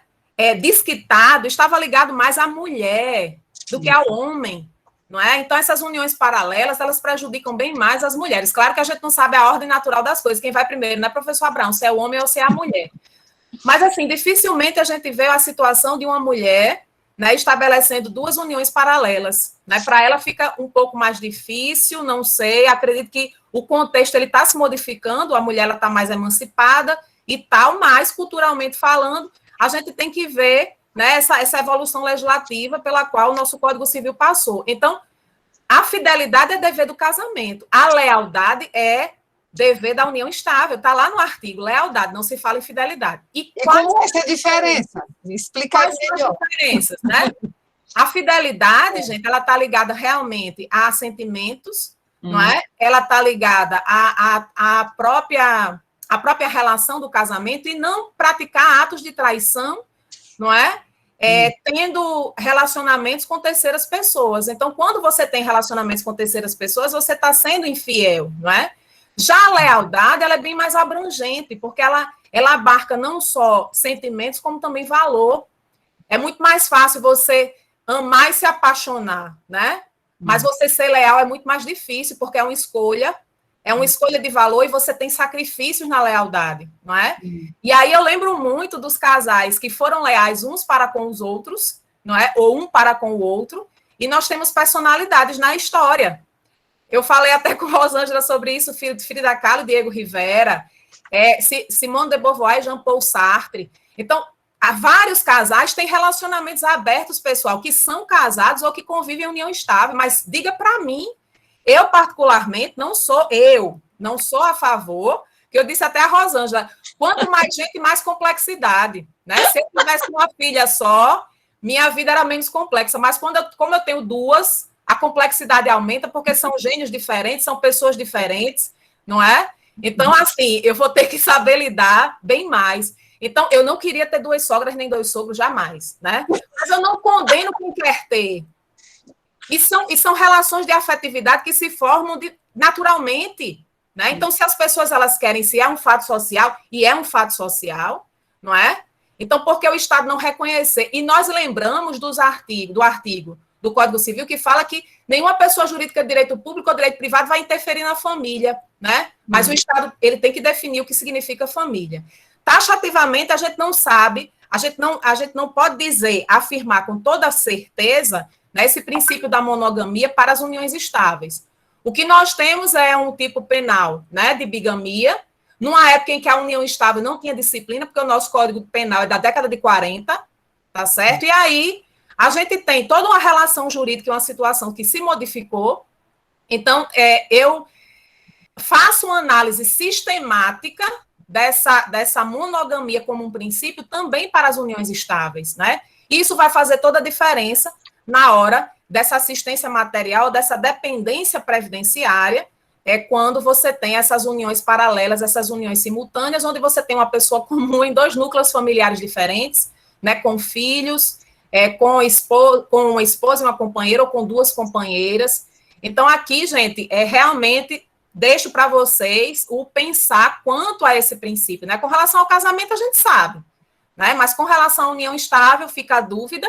S4: Desquitado, estava ligado mais à mulher do que ao homem, não é? Então, essas uniões paralelas, elas prejudicam bem mais as mulheres. Claro que a gente não sabe a ordem natural das coisas, quem vai primeiro, não é, professor Abraão, se é o homem ou se é a mulher. Mas, assim, dificilmente a gente vê a situação de uma mulher, né, estabelecendo duas uniões paralelas, né? Para ela fica um pouco mais difícil, não sei, acredito que o contexto ele está se modificando, a mulher está mais emancipada e tal, mas, culturalmente falando, a gente tem que ver, né, essa evolução legislativa pela qual o nosso Código Civil passou. Então, a fidelidade é dever do casamento, a lealdade é dever da união estável, está lá no artigo, lealdade, não se fala em fidelidade.
S3: E como é essa diferença? Me explica
S4: quais são as diferenças, né? A fidelidade, gente, ela está ligada realmente a sentimentos, não é? Ela está ligada à própria relação do casamento e não praticar atos de traição, não é? Tendo relacionamentos com terceiras pessoas. Então, quando você tem relacionamentos com terceiras pessoas, você está sendo infiel, não é? Já a lealdade, ela é bem mais abrangente, porque ela abarca não só sentimentos, como também valor. É muito mais fácil você amar e se apaixonar, né? Mas você ser leal é muito mais difícil, porque é uma escolha de valor e você tem sacrifícios na lealdade, não é? E aí eu lembro muito dos casais que foram leais uns para com os outros, não é? Ou um para com o outro, e nós temos personalidades na história. Eu falei até com Rosângela sobre isso, Frida Kahlo, Diego Rivera, Simone de Beauvoir e Jean-Paul Sartre. Então, há vários casais têm relacionamentos abertos, pessoal, que são casados ou que convivem em união estável, mas diga para mim, eu particularmente não sou a favor, que eu disse até a Rosângela, quanto mais gente, mais complexidade, né? Se eu tivesse uma filha só, minha vida era menos complexa, mas como eu tenho duas, a complexidade aumenta porque são gênios diferentes, são pessoas diferentes, não é? Então, assim, eu vou ter que saber lidar bem mais. Então, eu não queria ter duas sogras nem dois sogros, jamais, né? Mas eu não condeno quem quer ter. E são relações de afetividade que se formam naturalmente, né? Então, se as pessoas elas querem, se é um fato social, e é um fato social, não é? Então, por que o Estado não reconhecer? E nós lembramos do artigo do Código Civil que fala que nenhuma pessoa jurídica de direito público ou direito privado vai interferir na família, né? Mas o Estado ele tem que definir o que significa família. Taxativamente, a gente não sabe, a gente não pode dizer, afirmar com toda certeza, né, esse princípio da monogamia para as uniões estáveis. O que nós temos é um tipo penal, né, de bigamia, numa época em que a união estável não tinha disciplina, porque o nosso Código Penal é da década de 40, tá certo? E aí, a gente tem toda uma relação jurídica, uma situação que se modificou. Então, eu faço uma análise sistemática dessa monogamia como um princípio também para as uniões estáveis, né? Isso vai fazer toda a diferença na hora dessa assistência material, dessa dependência previdenciária, quando você tem essas uniões paralelas, essas uniões simultâneas, onde você tem uma pessoa comum em dois núcleos familiares diferentes, né, com filhos, com uma esposa e uma companheira, ou com duas companheiras. Então, aqui, gente, realmente deixo para vocês o pensar quanto a esse princípio, né? Com relação ao casamento, a gente sabe, né? Mas com relação à união estável, fica a dúvida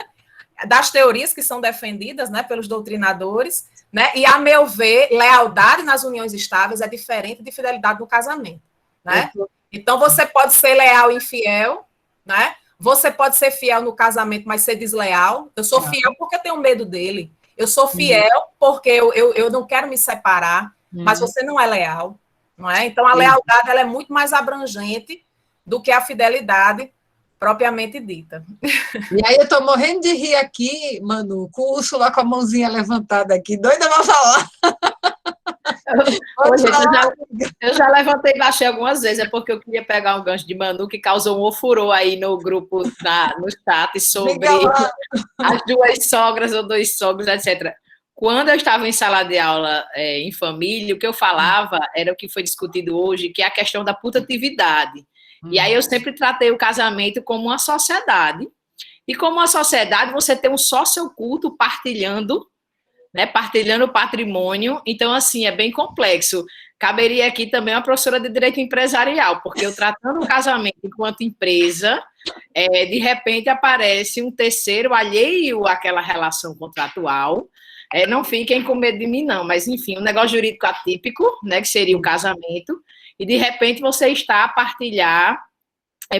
S4: das teorias que são defendidas, né, pelos doutrinadores, né? E, a meu ver, lealdade nas uniões estáveis é diferente de fidelidade no casamento, né? Então, você pode ser leal e infiel, né? Você pode ser fiel no casamento, mas ser desleal. Eu sou fiel porque eu tenho medo dele. Eu sou fiel porque eu não quero me separar, mas você não é leal, não é? Então, a lealdade ela é muito mais abrangente do que a fidelidade propriamente dita.
S3: E aí eu estou morrendo de rir aqui, Manu, com o Úrsula com a mãozinha levantada aqui, doida para falar.
S6: Ô, gente, eu já levantei e baixei algumas vezes, é porque eu queria pegar um gancho de Manu, que causou um ofurô aí no grupo, no chat, sobre as duas sogras ou dois sogros, etc. Quando eu estava em sala de aula em família, o que eu falava era o que foi discutido hoje, que é a questão da putatividade. E aí eu sempre tratei o casamento como uma sociedade. E como uma sociedade, você tem um sócio oculto partilhando, né, partilhando o patrimônio. Então, assim, é bem complexo. Caberia aqui também uma professora de direito empresarial, porque eu tratando o casamento enquanto empresa, de repente aparece um terceiro alheio àquela relação contratual. Não fiquem com medo de mim, não, mas, enfim, um negócio jurídico atípico, né, que seria o casamento, e, de repente, você está a partilhar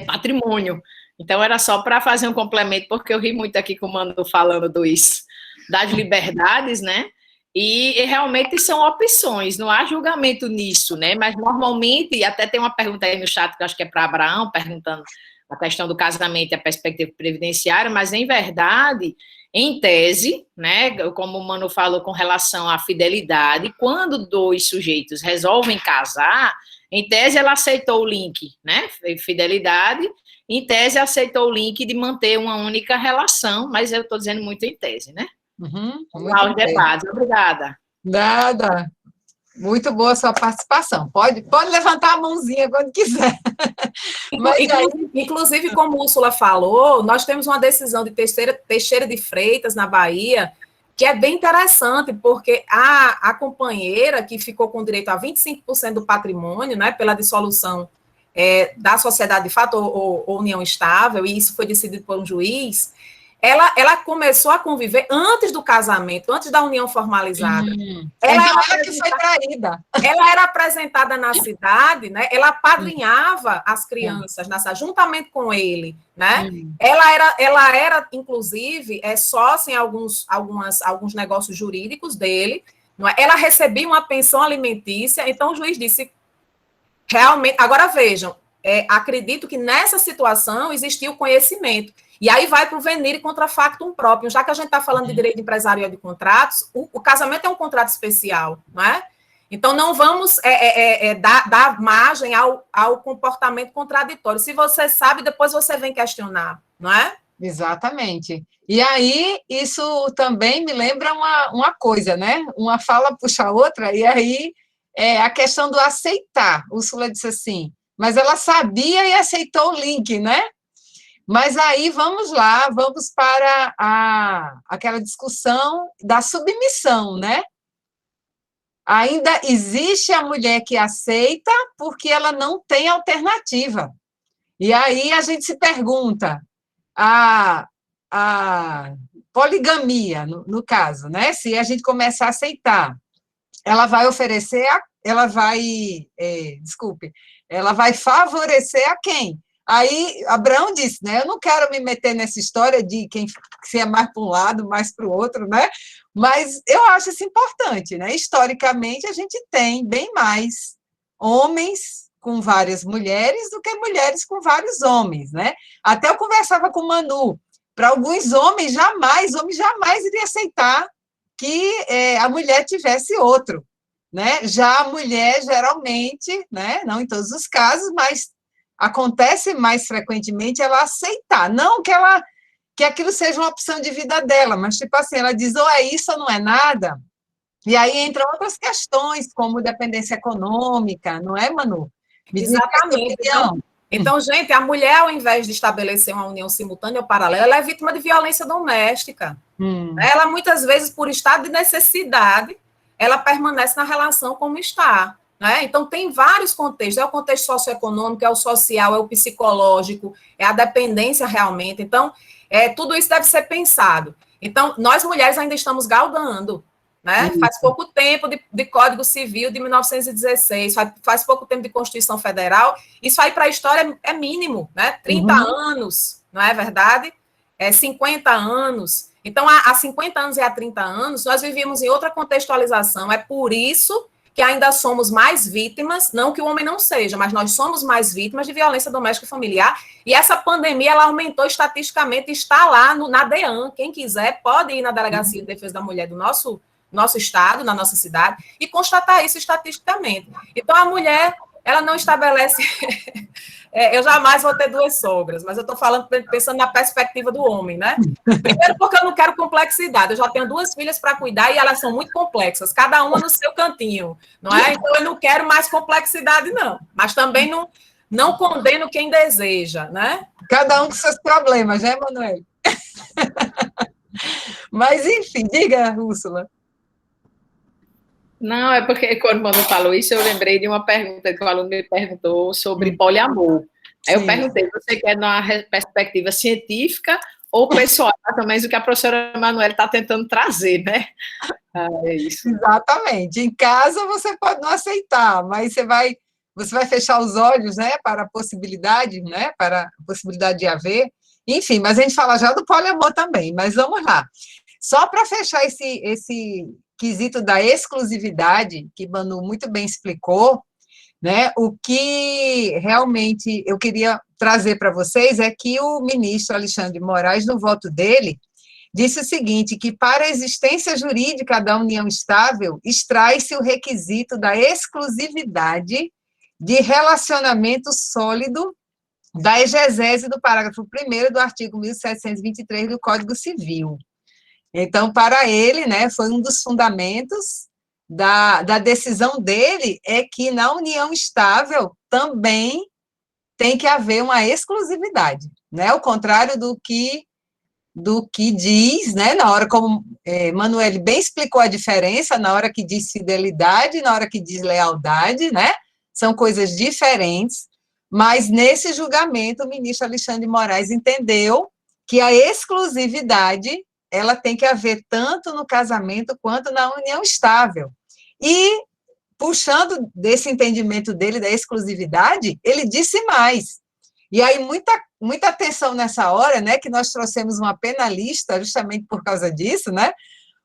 S6: patrimônio. Então, era só para fazer um complemento, porque eu ri muito aqui com o Manu falando das liberdades, né? E realmente são opções, não há julgamento nisso, né? Mas, normalmente, até tem uma pergunta aí no chat, que eu acho que é para Abraão, perguntando a questão do casamento e a perspectiva previdenciária, mas, em verdade, em tese, né, como o Manu falou com relação à fidelidade, quando dois sujeitos resolvem casar, em tese ela aceitou o link, né, fidelidade, em tese aceitou o link de manter uma única relação, mas eu estou dizendo muito em tese, né? Vamos aos debates. Obrigada.
S3: Nada. Muito boa a sua participação. Pode levantar a mãozinha quando quiser.
S4: Inclusive, como Úrsula falou, nós temos uma decisão de Teixeira de Freitas, na Bahia, que é bem interessante, porque a companheira que ficou com direito a 25% do patrimônio, né, pela dissolução da sociedade de fato ou união estável, e isso foi decidido por um juiz, ela começou a conviver antes do casamento, antes da união formalizada.
S3: Ela que foi traída.
S4: Ela era apresentada na cidade, né? Ela apadrinhava as crianças na cidade, juntamente com ele, né? Ela era inclusive, sócia em alguns negócios jurídicos dele. Não é? Ela recebia uma pensão alimentícia, então o juiz disse, realmente, agora vejam, acredito que nessa situação existia o conhecimento. E aí vai para o venire contra factum próprio. Já que a gente está falando de direito empresarial de contratos, o casamento é um contrato especial, não é? Então, não vamos dar margem ao comportamento contraditório. Se você sabe, depois você vem questionar, não é?
S3: Exatamente. E aí, isso também me lembra uma coisa, né? Uma fala puxa a outra, e aí a questão do aceitar. Úrsula disse assim, mas ela sabia e aceitou o link, né? Mas aí, vamos lá, vamos para aquela discussão da submissão, né? Ainda existe a mulher que aceita porque ela não tem alternativa. E aí a gente se pergunta, a poligamia, no caso, né? Se a gente começar a aceitar, ela vai oferecer, ela vai favorecer a quem? Aí, Abraão disse, né, eu não quero me meter nessa história de quem se é mais para um lado, mais para o outro, né, mas eu acho isso importante, né, historicamente a gente tem bem mais homens com várias mulheres do que mulheres com vários homens, né, até eu conversava com o Manu, para alguns homens jamais iria aceitar que a mulher tivesse outro, né, já a mulher geralmente, né, não em todos os casos, mas acontece mais frequentemente ela aceitar, não que aquilo seja uma opção de vida dela, mas, tipo assim, ela diz, ou é isso ou não é nada, e aí entram outras questões, como dependência econômica, não é, Manu?
S4: Exatamente. Então, gente, a mulher, ao invés de estabelecer uma união simultânea ou paralela, ela é vítima de violência doméstica. Ela, muitas vezes, por estado de necessidade, ela permanece na relação como está. Né? Então, tem vários contextos, é o contexto socioeconômico, é o social, é o psicológico, é a dependência realmente. Então, tudo isso deve ser pensado. Então, nós mulheres ainda estamos galgando, né? Faz pouco tempo de Código Civil de 1916, faz pouco tempo de Constituição Federal, isso aí para a história é mínimo, né? 30 anos, não é verdade? 50 anos. Então, há 50 anos e há 30 anos, nós vivíamos em outra contextualização, é por isso que ainda somos mais vítimas, não que o homem não seja, mas nós somos mais vítimas de violência doméstica e familiar, e essa pandemia, ela aumentou estatisticamente, está lá na DEAN, quem quiser pode ir na Delegacia de Defesa da Mulher do nosso estado, na nossa cidade, e constatar isso estatisticamente. Então, a mulher, ela não estabelece... eu jamais vou ter 2 sogras, mas eu estou falando, pensando na perspectiva do homem, né? Primeiro porque eu não quero complexidade, eu já tenho 2 filhas para cuidar e elas são muito complexas, cada uma no seu cantinho, não é? Então, eu não quero mais complexidade, não. Mas também não condeno quem deseja, né?
S3: Cada um com seus problemas, né, Manoel? Mas, enfim, diga, Úrsula.
S6: Não, é porque quando o Manu falou isso, eu lembrei de uma pergunta que o aluno me perguntou sobre poliamor. Aí eu perguntei, você quer numa perspectiva científica ou pessoal? Também o que a professora Emanuele está tentando trazer, né? É isso.
S3: Exatamente. Em casa você pode não aceitar, mas você vai fechar os olhos, né, para a possibilidade, né, para a possibilidade de haver. Enfim, mas a gente fala já do poliamor também, mas vamos lá. Só para fechar esse quesito da exclusividade, que Manu muito bem explicou, né, o que realmente eu queria trazer para vocês é que o ministro Alexandre de Moraes, no voto dele, disse o seguinte, que para a existência jurídica da união estável, extrai-se o requisito da exclusividade de relacionamento sólido da exegese do parágrafo 1º do artigo 1723 do Código Civil. Então, para ele, né, foi um dos fundamentos da decisão dele, é que na união estável também tem que haver uma exclusividade, né, ao contrário do que diz, né, na hora, como Manoel bem explicou a diferença, na hora que diz fidelidade, na hora que diz lealdade, né, são coisas diferentes, mas nesse julgamento o ministro Alexandre de Moraes entendeu que a exclusividade ela tem que haver tanto no casamento quanto na união estável. E, puxando desse entendimento dele da exclusividade, ele disse mais. E aí, muita atenção nessa hora, né, que nós trouxemos uma penalista justamente por causa disso, né?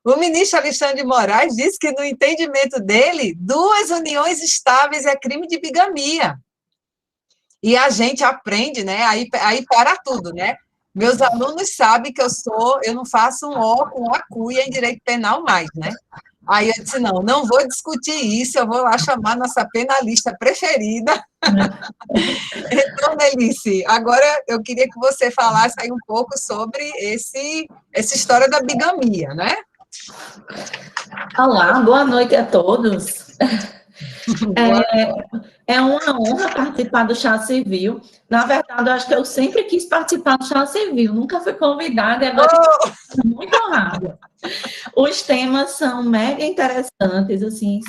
S3: O ministro Alexandre de Moraes disse que, no entendimento dele, 2 uniões estáveis é crime de bigamia. E a gente aprende, né? Aí para tudo, né? Meus alunos sabem que eu não faço um O com a cuia em direito penal mais, né? Aí eu disse, não vou discutir isso, eu vou lá chamar nossa penalista preferida. Então, Nelice, agora eu queria que você falasse aí um pouco sobre essa história da bigamia, né?
S2: Olá, boa noite a todos. É uma honra participar do Chá Civil. Na verdade, eu acho que eu sempre quis participar do Chá Civil, nunca fui convidada e agora estou muito honrada. Os temas são mega interessantes, assim,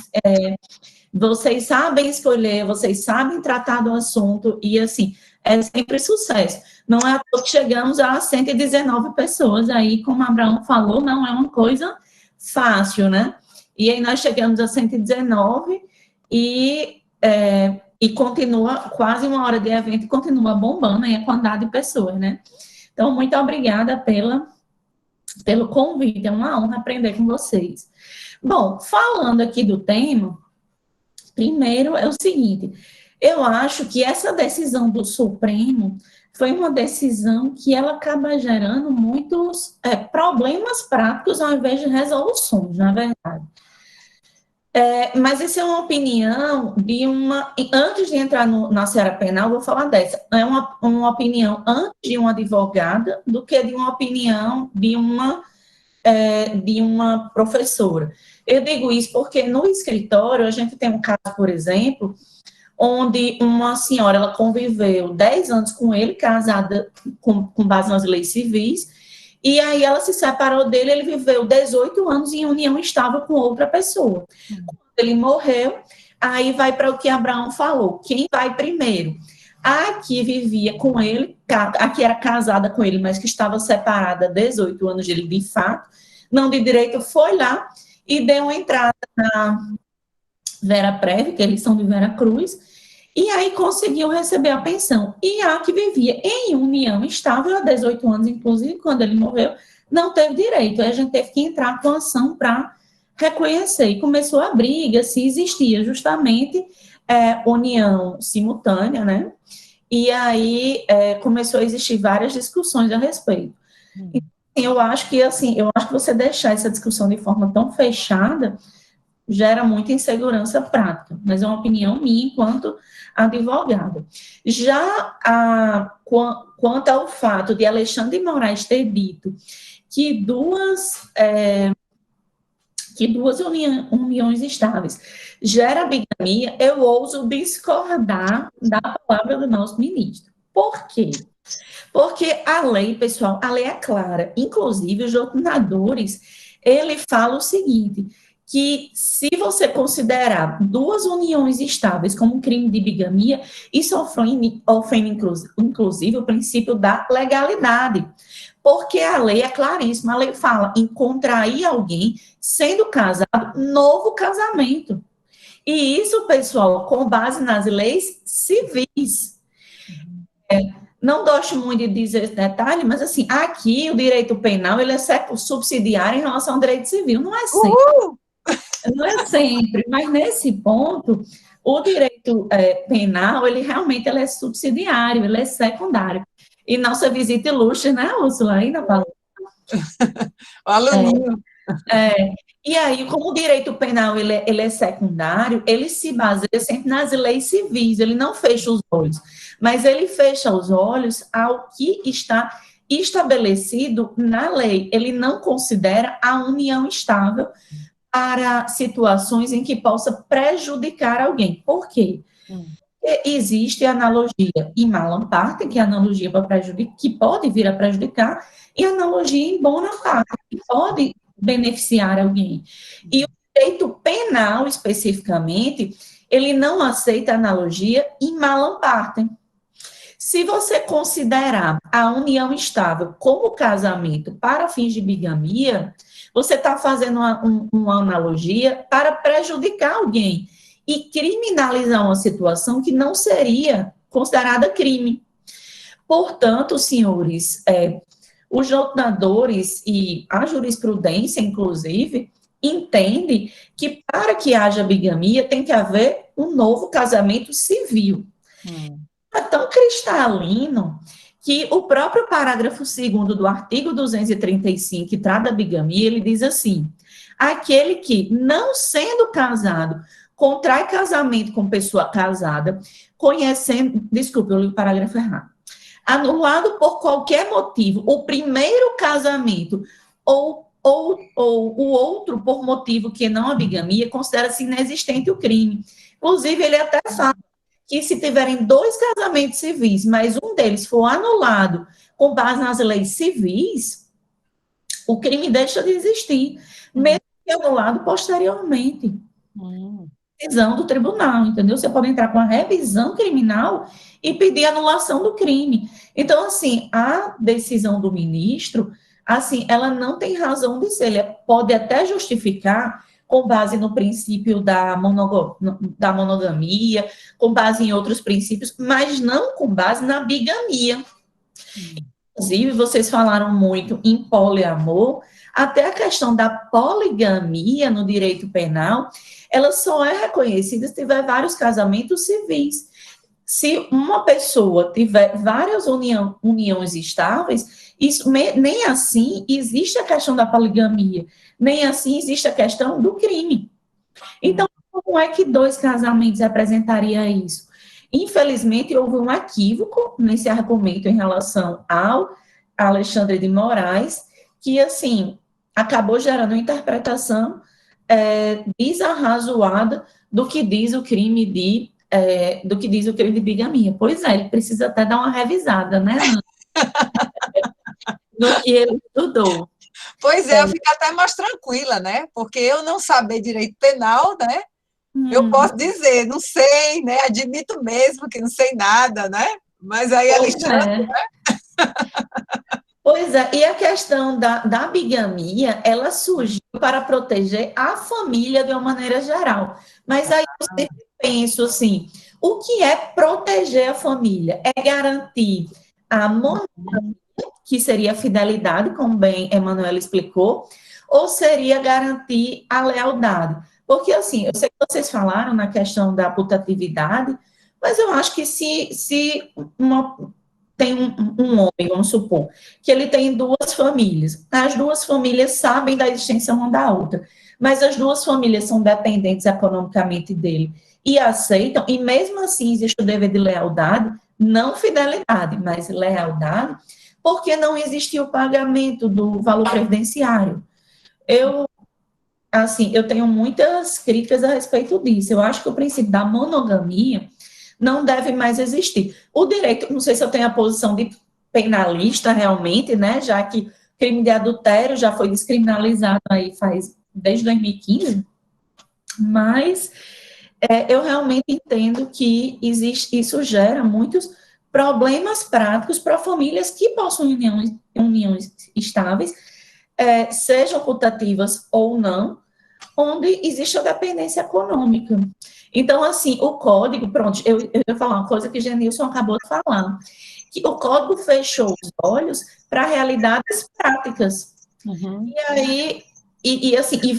S2: vocês sabem escolher, vocês sabem tratar do assunto e, assim, é sempre sucesso. Não é à toa que chegamos a 119 pessoas aí, como Abraão falou, não é uma coisa fácil, né? E aí nós chegamos a 119 e continua quase 1 hora de evento e continua bombando aí a quantidade de pessoas, né? Então, muito obrigada pelo convite, é uma honra aprender com vocês. Bom, falando aqui do tema, primeiro é o seguinte, eu acho que essa decisão do Supremo foi uma decisão que ela acaba gerando muitos problemas práticos ao invés de resoluções, na verdade. Mas isso é uma opinião de uma... Antes de entrar na seara penal, eu vou falar dessa. É uma opinião antes de uma advogada do que de uma opinião de uma professora. Eu digo isso porque no escritório a gente tem um caso, por exemplo, onde uma senhora ela conviveu 10 anos com ele, casada com base nas leis civis, e aí ela se separou dele, ele viveu 18 anos em união estável com outra pessoa. Quando ele morreu, aí vai para o que Abraão falou, quem vai primeiro? A que vivia com ele, a que era casada com ele, mas que estava separada há 18 anos dele, de fato, não de direito, foi lá e deu uma entrada na Vera Prévia, que eles são de Vera Cruz, e aí conseguiu receber a pensão. E a que vivia em união estável há 18 anos, inclusive, quando ele morreu, não teve direito. Aí a gente teve que entrar com ação para reconhecer. E começou a briga se existia justamente união simultânea, né? E aí começou a existir várias discussões a respeito. eu acho que você deixar essa discussão de forma tão fechada gera muita insegurança prática, mas é uma opinião minha enquanto advogada. Já quanto ao fato de Alexandre de Moraes ter dito que duas uniões estáveis gera bigamia, eu ouso discordar da palavra do nosso ministro. Por quê? Porque a lei, pessoal, a lei é clara. Inclusive, os doutrinadores, ele fala o seguinte, que se você considerar duas uniões estáveis como um crime de bigamia, isso ofende inclusive, o princípio da legalidade. Porque a lei é claríssima, a lei fala em contrair alguém sendo casado, novo casamento. E isso, pessoal, com base nas leis civis. Não gosto muito de dizer esse detalhe, mas assim, aqui o direito penal, ele é subsidiário em relação ao direito civil. Não é sempre. Não é sempre, mas nesse ponto, o direito penal, ele realmente é subsidiário, ele é secundário. E nossa visita ilustre, né, Úrsula? Ainda falou.
S3: O aluninho.
S2: E aí, como o direito penal ele é secundário, ele se baseia sempre nas leis civis, ele não fecha os olhos, mas ele fecha os olhos ao que está estabelecido na lei. Ele não considera a união estável para situações em que possa prejudicar alguém. Por quê? Existe a analogia in malum parte, que é a analogia para prejudicar, que pode vir a prejudicar, e a analogia in bonum parte, que pode beneficiar alguém. E o direito penal, especificamente, ele não aceita a analogia in malum parte. Se você considerar a união estável como casamento para fins de bigamia, você está fazendo uma analogia para prejudicar alguém e criminalizar uma situação que não seria considerada crime. Portanto, senhores, os doutrinadores e a jurisprudência, inclusive, entende que para que haja bigamia tem que haver um novo casamento civil. É tão cristalino que o próprio parágrafo 2º do artigo 235, que trata da bigamia, ele diz assim: aquele que, não sendo casado, contrai casamento com pessoa casada, conhecendo, desculpe, eu li o parágrafo errado, anulado por qualquer motivo o primeiro casamento ou o outro por motivo que não a bigamia, considera-se inexistente o crime. Inclusive, ele até fala que se tiverem dois casamentos civis, mas um deles for anulado com base nas leis civis, o crime deixa de existir, mesmo que anulado posteriormente. Revisão do tribunal, entendeu? Você pode entrar com a revisão criminal e pedir anulação do crime. Então, assim, a decisão do ministro, assim, ela não tem razão de ser, ele pode até justificar com base no princípio da monogamia, com base em outros princípios, mas não com base na bigamia. Inclusive, vocês falaram muito em poliamor, até a questão da poligamia no direito penal, ela só é reconhecida se tiver vários casamentos civis. Se uma pessoa tiver várias uniões estáveis, isso, nem assim existe a questão da poligamia, nem assim existe a questão do crime. Então, como é que dois casamentos representaria isso? Infelizmente, houve um equívoco nesse argumento em relação ao Alexandre de Moraes, que, assim, acabou gerando uma interpretação desarrazoada do que diz o crime de bigamia. Pois é, ele precisa até dar uma revisada, né, Ana? No que ele estudou.
S3: Pois é, eu fico até mais tranquila, né? Porque eu não saber direito penal, né? Eu posso dizer, não sei, né? Admito mesmo que não sei nada, né? Mas aí, Alexandre, né?
S2: Pois é, e a questão da bigamia, ela surgiu para proteger a família de uma maneira geral. Mas aí eu sempre penso assim, o que é proteger a família? É garantir a monogamia, que seria a fidelidade, como bem Emanuela explicou, ou seria garantir a lealdade? Porque, assim, eu sei que vocês falaram na questão da putatividade, mas eu acho que se tem um homem, vamos supor, que ele tem duas famílias. As duas famílias sabem da existência uma da outra, mas as duas famílias são dependentes economicamente dele e aceitam, e mesmo assim existe o dever de lealdade, não fidelidade, mas lealdade, porque não existiu o pagamento do valor previdenciário. Eu tenho muitas críticas a respeito disso. Eu acho que o princípio da monogamia não deve mais existir. O direito, não sei se eu tenho a posição de penalista realmente, né, já que o crime de adultério já foi descriminalizado aí desde 2015, mas eu realmente entendo que isso gera muitos problemas práticos para famílias que possuem uniões estáveis, sejam putativas ou não, onde existe a dependência econômica. Então, assim, o código, pronto, eu ia falar uma coisa que Genilson acabou de falar, que o código fechou os olhos para realidades práticas. E aí, e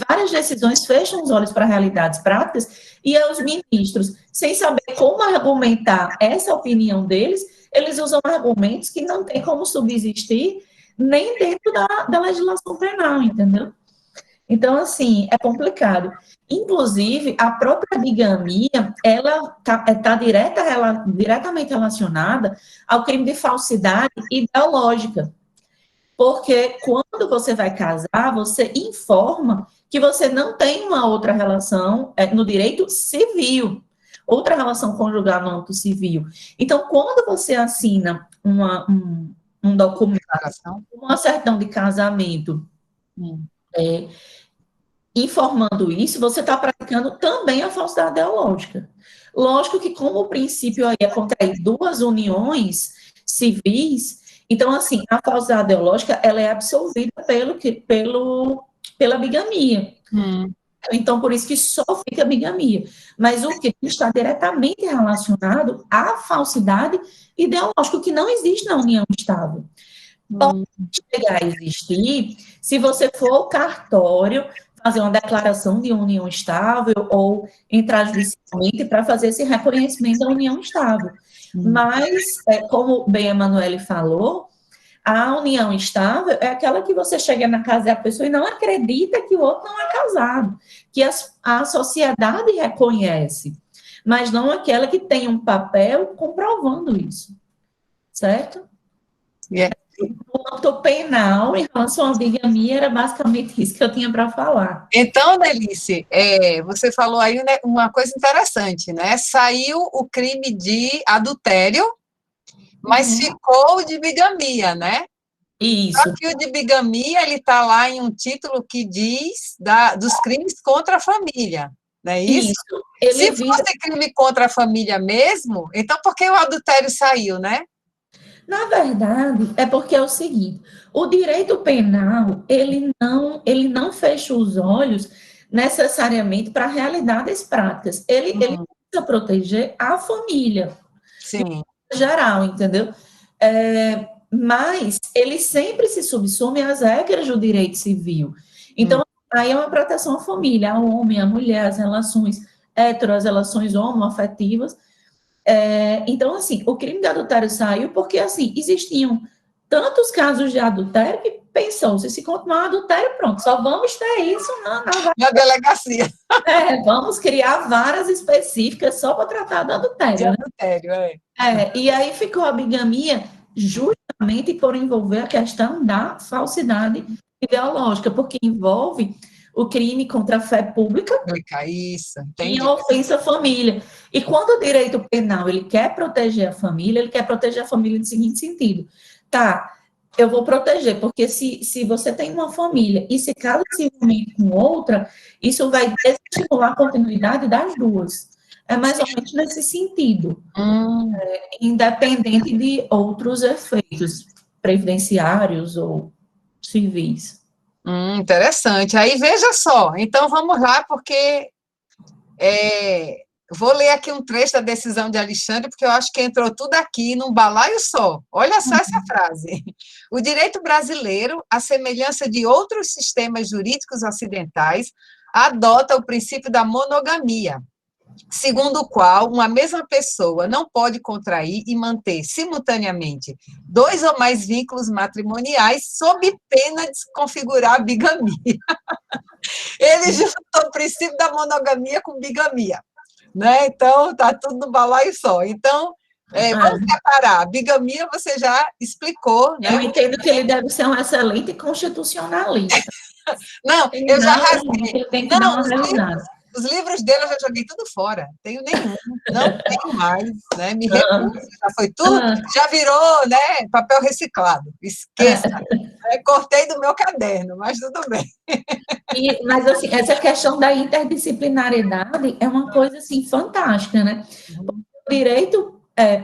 S2: várias decisões fecham os olhos para realidades práticas, e os ministros, sem saber como argumentar essa opinião deles, eles usam argumentos que não têm como subsistir nem dentro da legislação penal, entendeu? Então, assim, é complicado. Inclusive, a própria bigamia, ela está diretamente relacionada ao crime de falsidade ideológica. Porque quando você vai casar, você informa que você não tem uma outra relação no direito civil, outra relação conjugal no âmbito civil. Então, quando você assina um documento, uma certidão de casamento, informando isso, você está praticando também a falsidade ideológica. Lógico que, como o princípio aí é contrair duas uniões civis, então, assim, a falsidade ideológica, ela é absolvida pela bigamia. Então, por isso que só fica bigamia. Mas o que está diretamente relacionado à falsidade ideológica, que não existe na união estável. Pode chegar a existir se você for ao cartório fazer uma declaração de união estável ou entrar judicialmente para fazer esse reconhecimento da união estável. Mas, como bem a Emanuele falou, a união estável é aquela que você chega na casa da pessoa e não acredita que o outro não é casado, que a sociedade reconhece, mas não aquela que tem um papel comprovando isso, certo? O âmbito penal, em relação à bigamia, era basicamente isso que eu tinha para falar.
S3: Então, Nelice, você falou aí, né, uma coisa interessante, né? Saiu o crime de adultério, mas ficou o de bigamia, né?
S2: Isso.
S3: Só que o de bigamia, ele está lá em um título que diz dos crimes contra a família, não é isso? Se fosse crime contra a família mesmo, então por que o adultério saiu, né?
S2: Na verdade, é porque é o seguinte, o direito penal, ele não fecha os olhos necessariamente para realidades práticas. Ele precisa proteger a família.
S3: Sim.
S2: Em geral, entendeu? Mas ele sempre se subsume às regras do direito civil. Então, aí é uma proteção à família, ao homem, à mulher, as relações hetero, as relações homoafetivas. Então, assim, o crime de adultério saiu porque, assim, existiam tantos casos de adultério que pensou-se, se continuar adultério, pronto, só vamos ter isso
S3: na delegacia.
S2: Vamos criar varas específicas só para tratar do adultério.
S3: De adultério,
S2: e aí ficou a bigamia justamente por envolver a questão da falsidade ideológica, porque envolve o crime contra a fé pública
S3: isso,
S2: e a ofensa à família. E quando o direito penal ele quer proteger a família, ele quer proteger a família no seguinte sentido. Tá, eu vou proteger, porque se você tem uma família e se casa civilmente com outra, isso vai desestimular a continuidade das duas. É mais ou menos nesse sentido. Independente de outros efeitos previdenciários ou civis.
S3: Interessante. Aí, veja só. Então, vamos lá, porque vou ler aqui um trecho da decisão de Alexandre, porque eu acho que entrou tudo aqui num balaio só. Olha só essa frase. O direito brasileiro, à semelhança de outros sistemas jurídicos ocidentais, adota o princípio da monogamia, segundo o qual uma mesma pessoa não pode contrair e manter simultaneamente 2 ou mais vínculos matrimoniais sob pena de se configurar a bigamia. Ele juntou o princípio da monogamia com bigamia, né? Então, está tudo no balaio só. Então, vamos separar. Bigamia você já explicou, né?
S2: Eu entendo que ele deve ser um excelente constitucionalista.
S3: Não, eu já rasguei.
S2: Ele tem que dar uma revisada.
S3: Os livros dele eu já joguei tudo fora. Tenho nenhum, não tenho mais, né? Me recuso, já foi tudo, já virou, né, papel reciclado. Esqueça. Cortei do meu caderno, mas tudo bem.
S2: Mas, assim, essa questão da interdisciplinariedade é uma coisa, assim, fantástica, né? O direito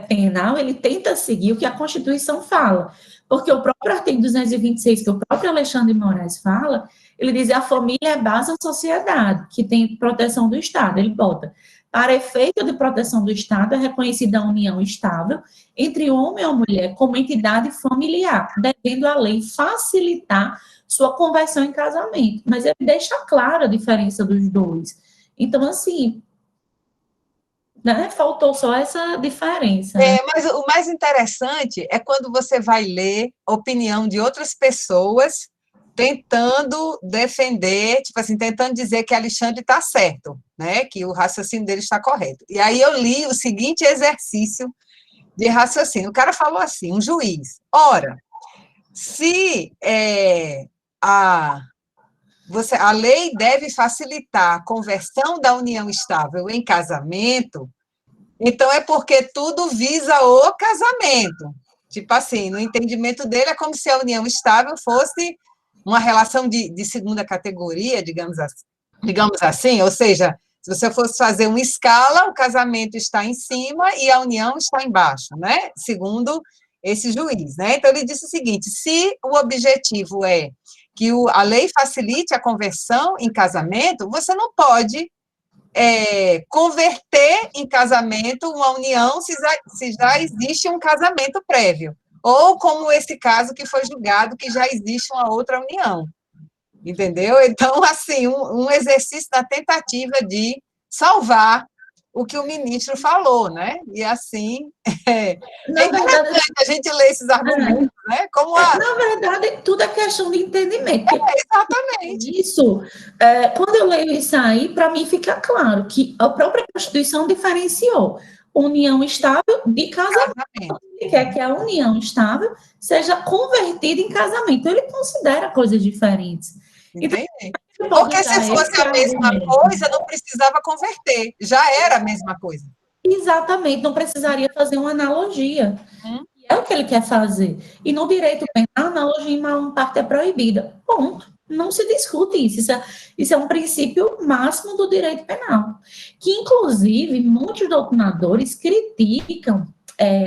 S2: penal, ele tenta seguir o que a Constituição fala, porque o próprio artigo 226, que o próprio Alexandre de Moraes fala, ele diz que a família é base da sociedade, que tem proteção do Estado. Ele bota, para efeito de proteção do Estado, é reconhecida a união estável entre homem ou mulher como entidade familiar, devendo a lei facilitar sua conversão em casamento. Mas ele deixa clara a diferença dos dois. Então, assim, né, faltou só essa diferença. Né?
S3: Mas o mais interessante é quando você vai ler a opinião de outras pessoas tentando defender, tipo assim, tentando dizer que Alexandre está certo, né? Que o raciocínio dele está correto. E aí eu li o seguinte exercício de raciocínio. O cara falou assim, um juiz, ora, se a lei deve facilitar a conversão da união estável em casamento, então é porque tudo visa o casamento. Tipo assim, no entendimento dele, é como se a união estável fosse uma relação de segunda categoria, digamos assim, ou seja, se você fosse fazer uma escala, o casamento está em cima e a união está embaixo, né? Segundo esse juiz, né? Então, ele disse o seguinte, se o objetivo é que a lei facilite a conversão em casamento, você não pode converter em casamento uma união se já existe um casamento prévio. Ou como esse caso que foi julgado, que já existe uma outra união. Entendeu? Então, assim, um exercício da tentativa de salvar o que o ministro falou, né? E assim, interessante a gente ler esses argumentos, né?
S2: Na verdade, tudo é questão de entendimento.
S3: Exatamente.
S2: Isso, quando eu leio isso aí, para mim fica claro que a própria Constituição diferenciou união estável de casamento. Ele quer que a união estável seja convertida em casamento. Então, ele considera coisas diferentes.
S3: Entendi. Porque se fosse a mesma coisa, não precisava converter. Já era a mesma coisa.
S2: Exatamente, não precisaria fazer uma analogia. É o que ele quer fazer. E no direito penal, a analogia em uma parte é proibida. Ponto. Não se discute isso. Isso é um princípio máximo do direito penal. Que, inclusive, muitos doutrinadores criticam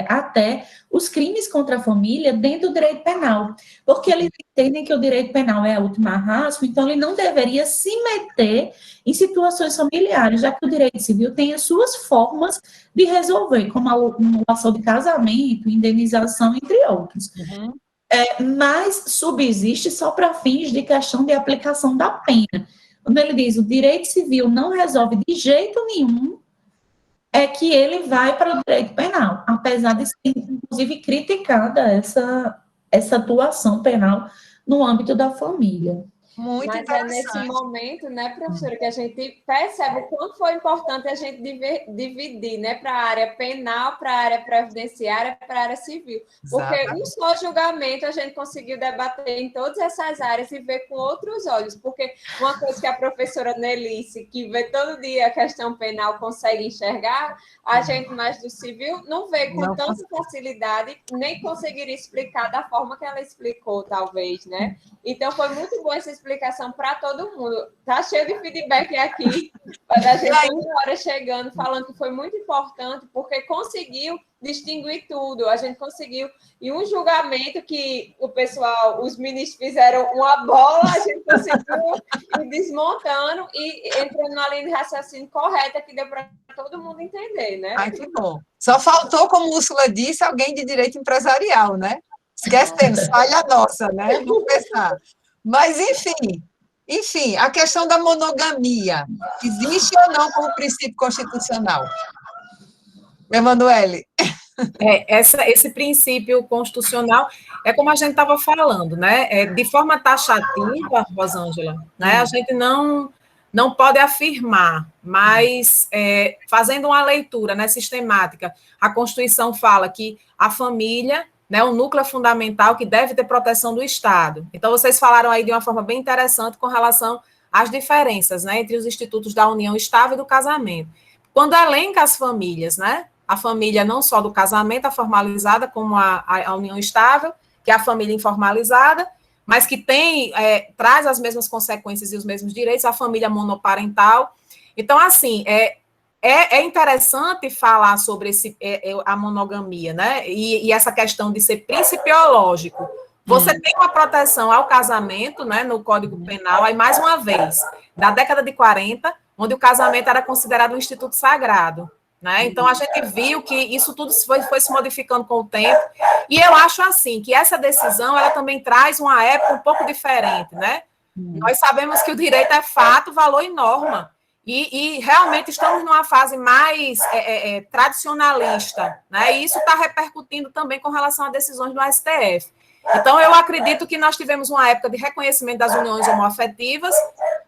S2: até os crimes contra a família dentro do direito penal. Porque eles entendem que o direito penal é a última ratio, então ele não deveria se meter em situações familiares, já que o direito civil tem as suas formas de resolver, como a anulação de casamento, indenização, entre outros. Mas subsiste só para fins de questão de aplicação da pena. Quando ele diz o direito civil não resolve de jeito nenhum, é que ele vai para o direito penal, apesar de ser, inclusive, criticada essa atuação penal no âmbito da família.
S3: Muito
S1: Mas
S3: interessante.
S1: É nesse momento, né, professora, que a gente percebe o quanto foi importante a gente dividir, né, para a área penal, para a área previdenciária, para a área civil. Porque um só julgamento a gente conseguiu debater em todas essas áreas e ver com outros olhos. Porque uma coisa que a professora Nelice, que vê todo dia a questão penal, consegue enxergar, a gente mais do civil não vê com tanta facilidade, nem conseguiria explicar da forma que ela explicou, talvez, né? Então, foi muito bom essa explicação para todo mundo. Tá cheio de feedback aqui, da gente uma hora chegando, falando que foi muito importante, porque conseguiu distinguir tudo. A gente conseguiu, e um julgamento que o pessoal, os ministros fizeram uma bola, a gente conseguiu ir desmontando e entrando na linha de raciocínio correta, que deu para todo mundo entender, né?
S3: Ai, que bom. Só faltou, como Úrsula disse, alguém de direito empresarial, né? Esquecemos, falha nossa, né? Vamos pensar. Mas, enfim, Enfim, a questão da monogamia, existe ou não como princípio constitucional? Emanuele.
S4: Esse princípio constitucional é como a gente estava falando, né? De forma taxativa, Rosângela, né? A gente não pode afirmar, mas fazendo uma leitura, né, sistemática, a Constituição fala que a família, né, o núcleo fundamental que deve ter proteção do Estado. Então, vocês falaram aí de uma forma bem interessante com relação às diferenças, né, entre os institutos da união estável e do casamento. Quando elenca as famílias, né, a família não só do casamento, a formalizada, como a união estável, que é a família informalizada, mas que traz as mesmas consequências e os mesmos direitos, a família monoparental. Então, assim, é interessante falar sobre a monogamia, né? E essa questão de ser principiológico. Você tem uma proteção ao casamento, né, no Código Penal, aí, mais uma vez, da década de 40, onde o casamento era considerado um instituto sagrado. Né? Então, a gente viu que isso tudo foi se modificando com o tempo, e eu acho assim, que essa decisão, ela também traz uma época um pouco diferente, né? Nós sabemos que o direito é fato, valor e norma, e realmente estamos numa fase mais tradicionalista, né? E isso está repercutindo também com relação a decisões do STF. Então, eu acredito que nós tivemos uma época de reconhecimento das uniões homoafetivas,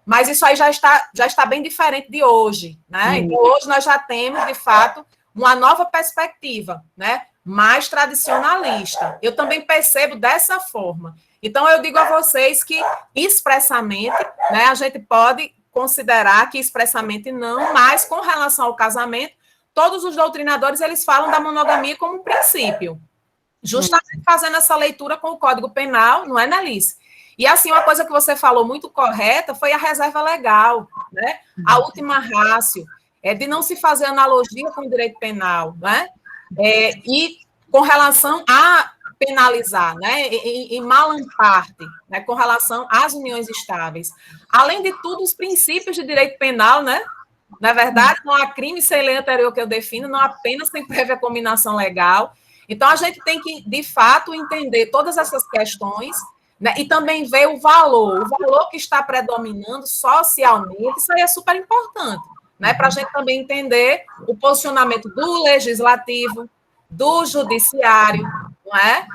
S4: mas isso aí já está bem diferente de hoje, né? Então, hoje nós já temos, de fato, uma nova perspectiva, né? Mais tradicionalista. Eu também percebo dessa forma. Então, eu digo a vocês que, expressamente, né, a gente pode considerar que expressamente não, mas com relação ao casamento, todos os doutrinadores, eles falam da monogamia como um princípio. Justamente fazendo essa leitura com o Código Penal, não é, Nelice? E, assim, uma coisa que você falou muito correta foi a reserva legal, né? A última ratio, de não se fazer analogia com o direito penal, né? E com relação a penalizar, né? Em parte, né? Com relação às uniões estáveis. Além de tudo, os princípios de direito penal, né? Na verdade, não há crime sem lei anterior que eu defino, não há pena sem prévia combinação legal. Então, a gente tem que, de fato, entender todas essas questões, né, e também ver o valor que está predominando socialmente, isso aí é super importante, né, para a gente também entender o posicionamento do legislativo, do judiciário, não é?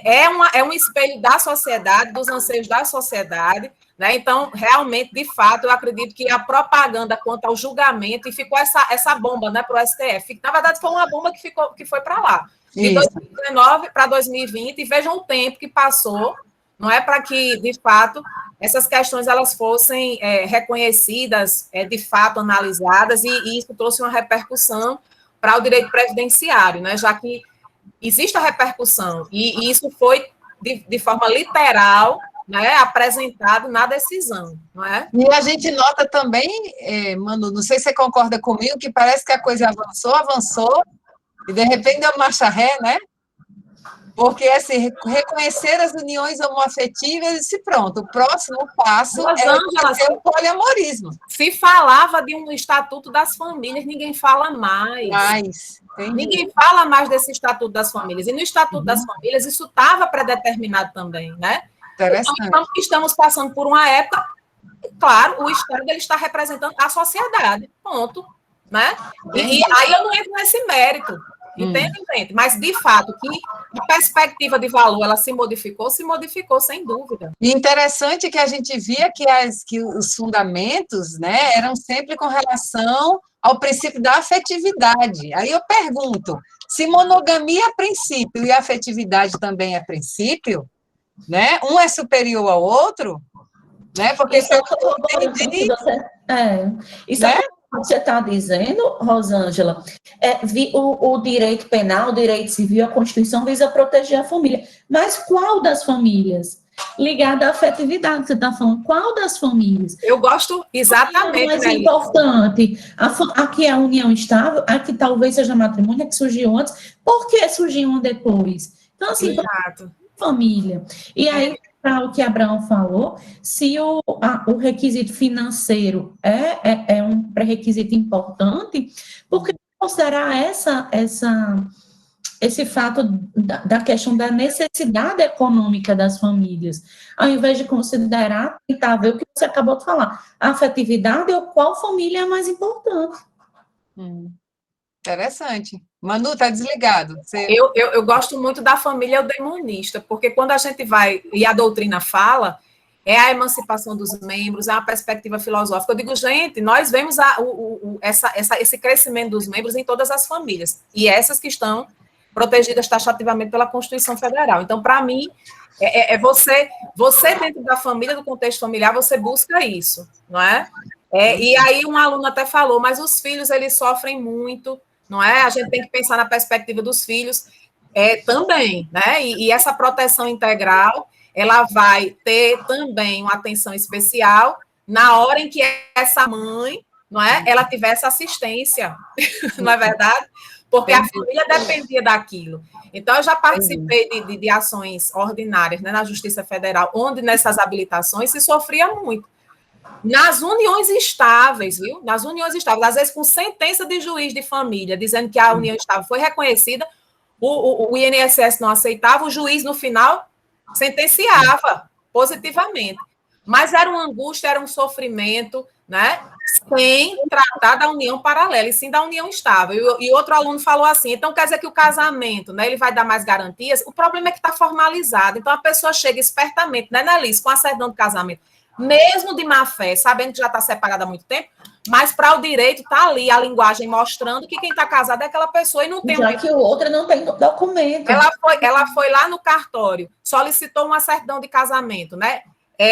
S4: É um espelho da sociedade, dos anseios da sociedade, né? Então, realmente, de fato, eu acredito que a propaganda quanto ao julgamento, e ficou essa bomba, né, para o STF, na verdade, foi uma bomba que foi para lá, de 2019 para 2020, e vejam o tempo que passou, não é, para que, de fato, essas questões elas fossem reconhecidas, de fato, analisadas, e isso trouxe uma repercussão para o direito previdenciário, né, já que existe a repercussão, e isso foi, de forma literal, né, apresentado na decisão, não é?
S3: E a gente nota também, Manu, não sei se você concorda comigo, que parece que a coisa avançou, e de repente deu marcha ré, né? Porque, assim, reconhecer as uniões homoafetivas e pronto, o próximo passo é o poliamorismo.
S4: Se falava de um estatuto das famílias, ninguém fala mais. Ninguém fala mais desse estatuto das famílias. E no estatuto das famílias, isso estava predeterminado também, né? Então, estamos passando por uma época, claro, o Estado ele está representando a sociedade, ponto. Né? E aí eu não entro nesse mérito. Entende, gente? Mas, de fato, que a perspectiva de valor ela se modificou sem dúvida.
S3: E interessante que a gente via que os fundamentos, né, eram sempre com relação ao princípio da afetividade. Aí eu pergunto, se monogamia é princípio e afetividade também é princípio, né? Um é superior ao outro, né? Porque
S2: isso né? Você está dizendo, Rosângela, o direito penal, o direito civil, a Constituição visa proteger a família. Mas qual das famílias? Ligada à afetividade, você está falando. Qual das famílias?
S4: Eu gosto exatamente.
S2: Mais importante, aqui é a união estável, aqui talvez seja matrimônio, que surgiu antes. Por que surgiu um depois? Então, assim, família. E aí, para o que Abraão falou, se o requisito financeiro é um pré-requisito importante, por que considerar esse fato da questão da necessidade econômica das famílias, ao invés de considerar, tentar ver o que você acabou de falar, a afetividade ou qual família é mais importante.
S3: Interessante. Manu, está desligado. Você...
S4: Eu gosto muito da família eudemonista, porque quando a gente vai, e a doutrina fala, é a emancipação dos membros, é uma perspectiva filosófica. Eu digo, gente, nós vemos esse crescimento dos membros em todas as famílias, e essas que estão protegidas taxativamente pela Constituição Federal. Então, para mim, você dentro da família, do contexto familiar, você busca isso, não é? E aí um aluno até falou, mas os filhos, eles sofrem muito, não é? A gente tem que pensar na perspectiva dos filhos também, né? E essa proteção integral, ela vai ter também uma atenção especial na hora em que essa mãe, não é? Ela tiver essa assistência, não é verdade? Porque a família dependia daquilo. Então, eu já participei de ações ordinárias, né, na Justiça Federal, onde nessas habilitações se sofria muito. Nas uniões estáveis, viu? Nas uniões estáveis, às vezes com sentença de juiz de família, dizendo que a união estável foi reconhecida, o INSS não aceitava, o juiz, no final, sentenciava positivamente. Mas era uma angústia, era um sofrimento, né? Sem tratar da união paralela, e sim da união estável. E outro aluno falou assim, então quer dizer que o casamento, né, ele vai dar mais garantias? O problema é que está formalizado. Então a pessoa chega espertamente, né, Nelise, com a certidão de casamento, mesmo de má fé, sabendo que já está separada há muito tempo, mas para o direito está ali a linguagem mostrando que quem está casado é aquela pessoa e não tem...
S2: Já que o outro não tem documento.
S4: Ela foi lá no cartório, solicitou uma certidão de casamento, né?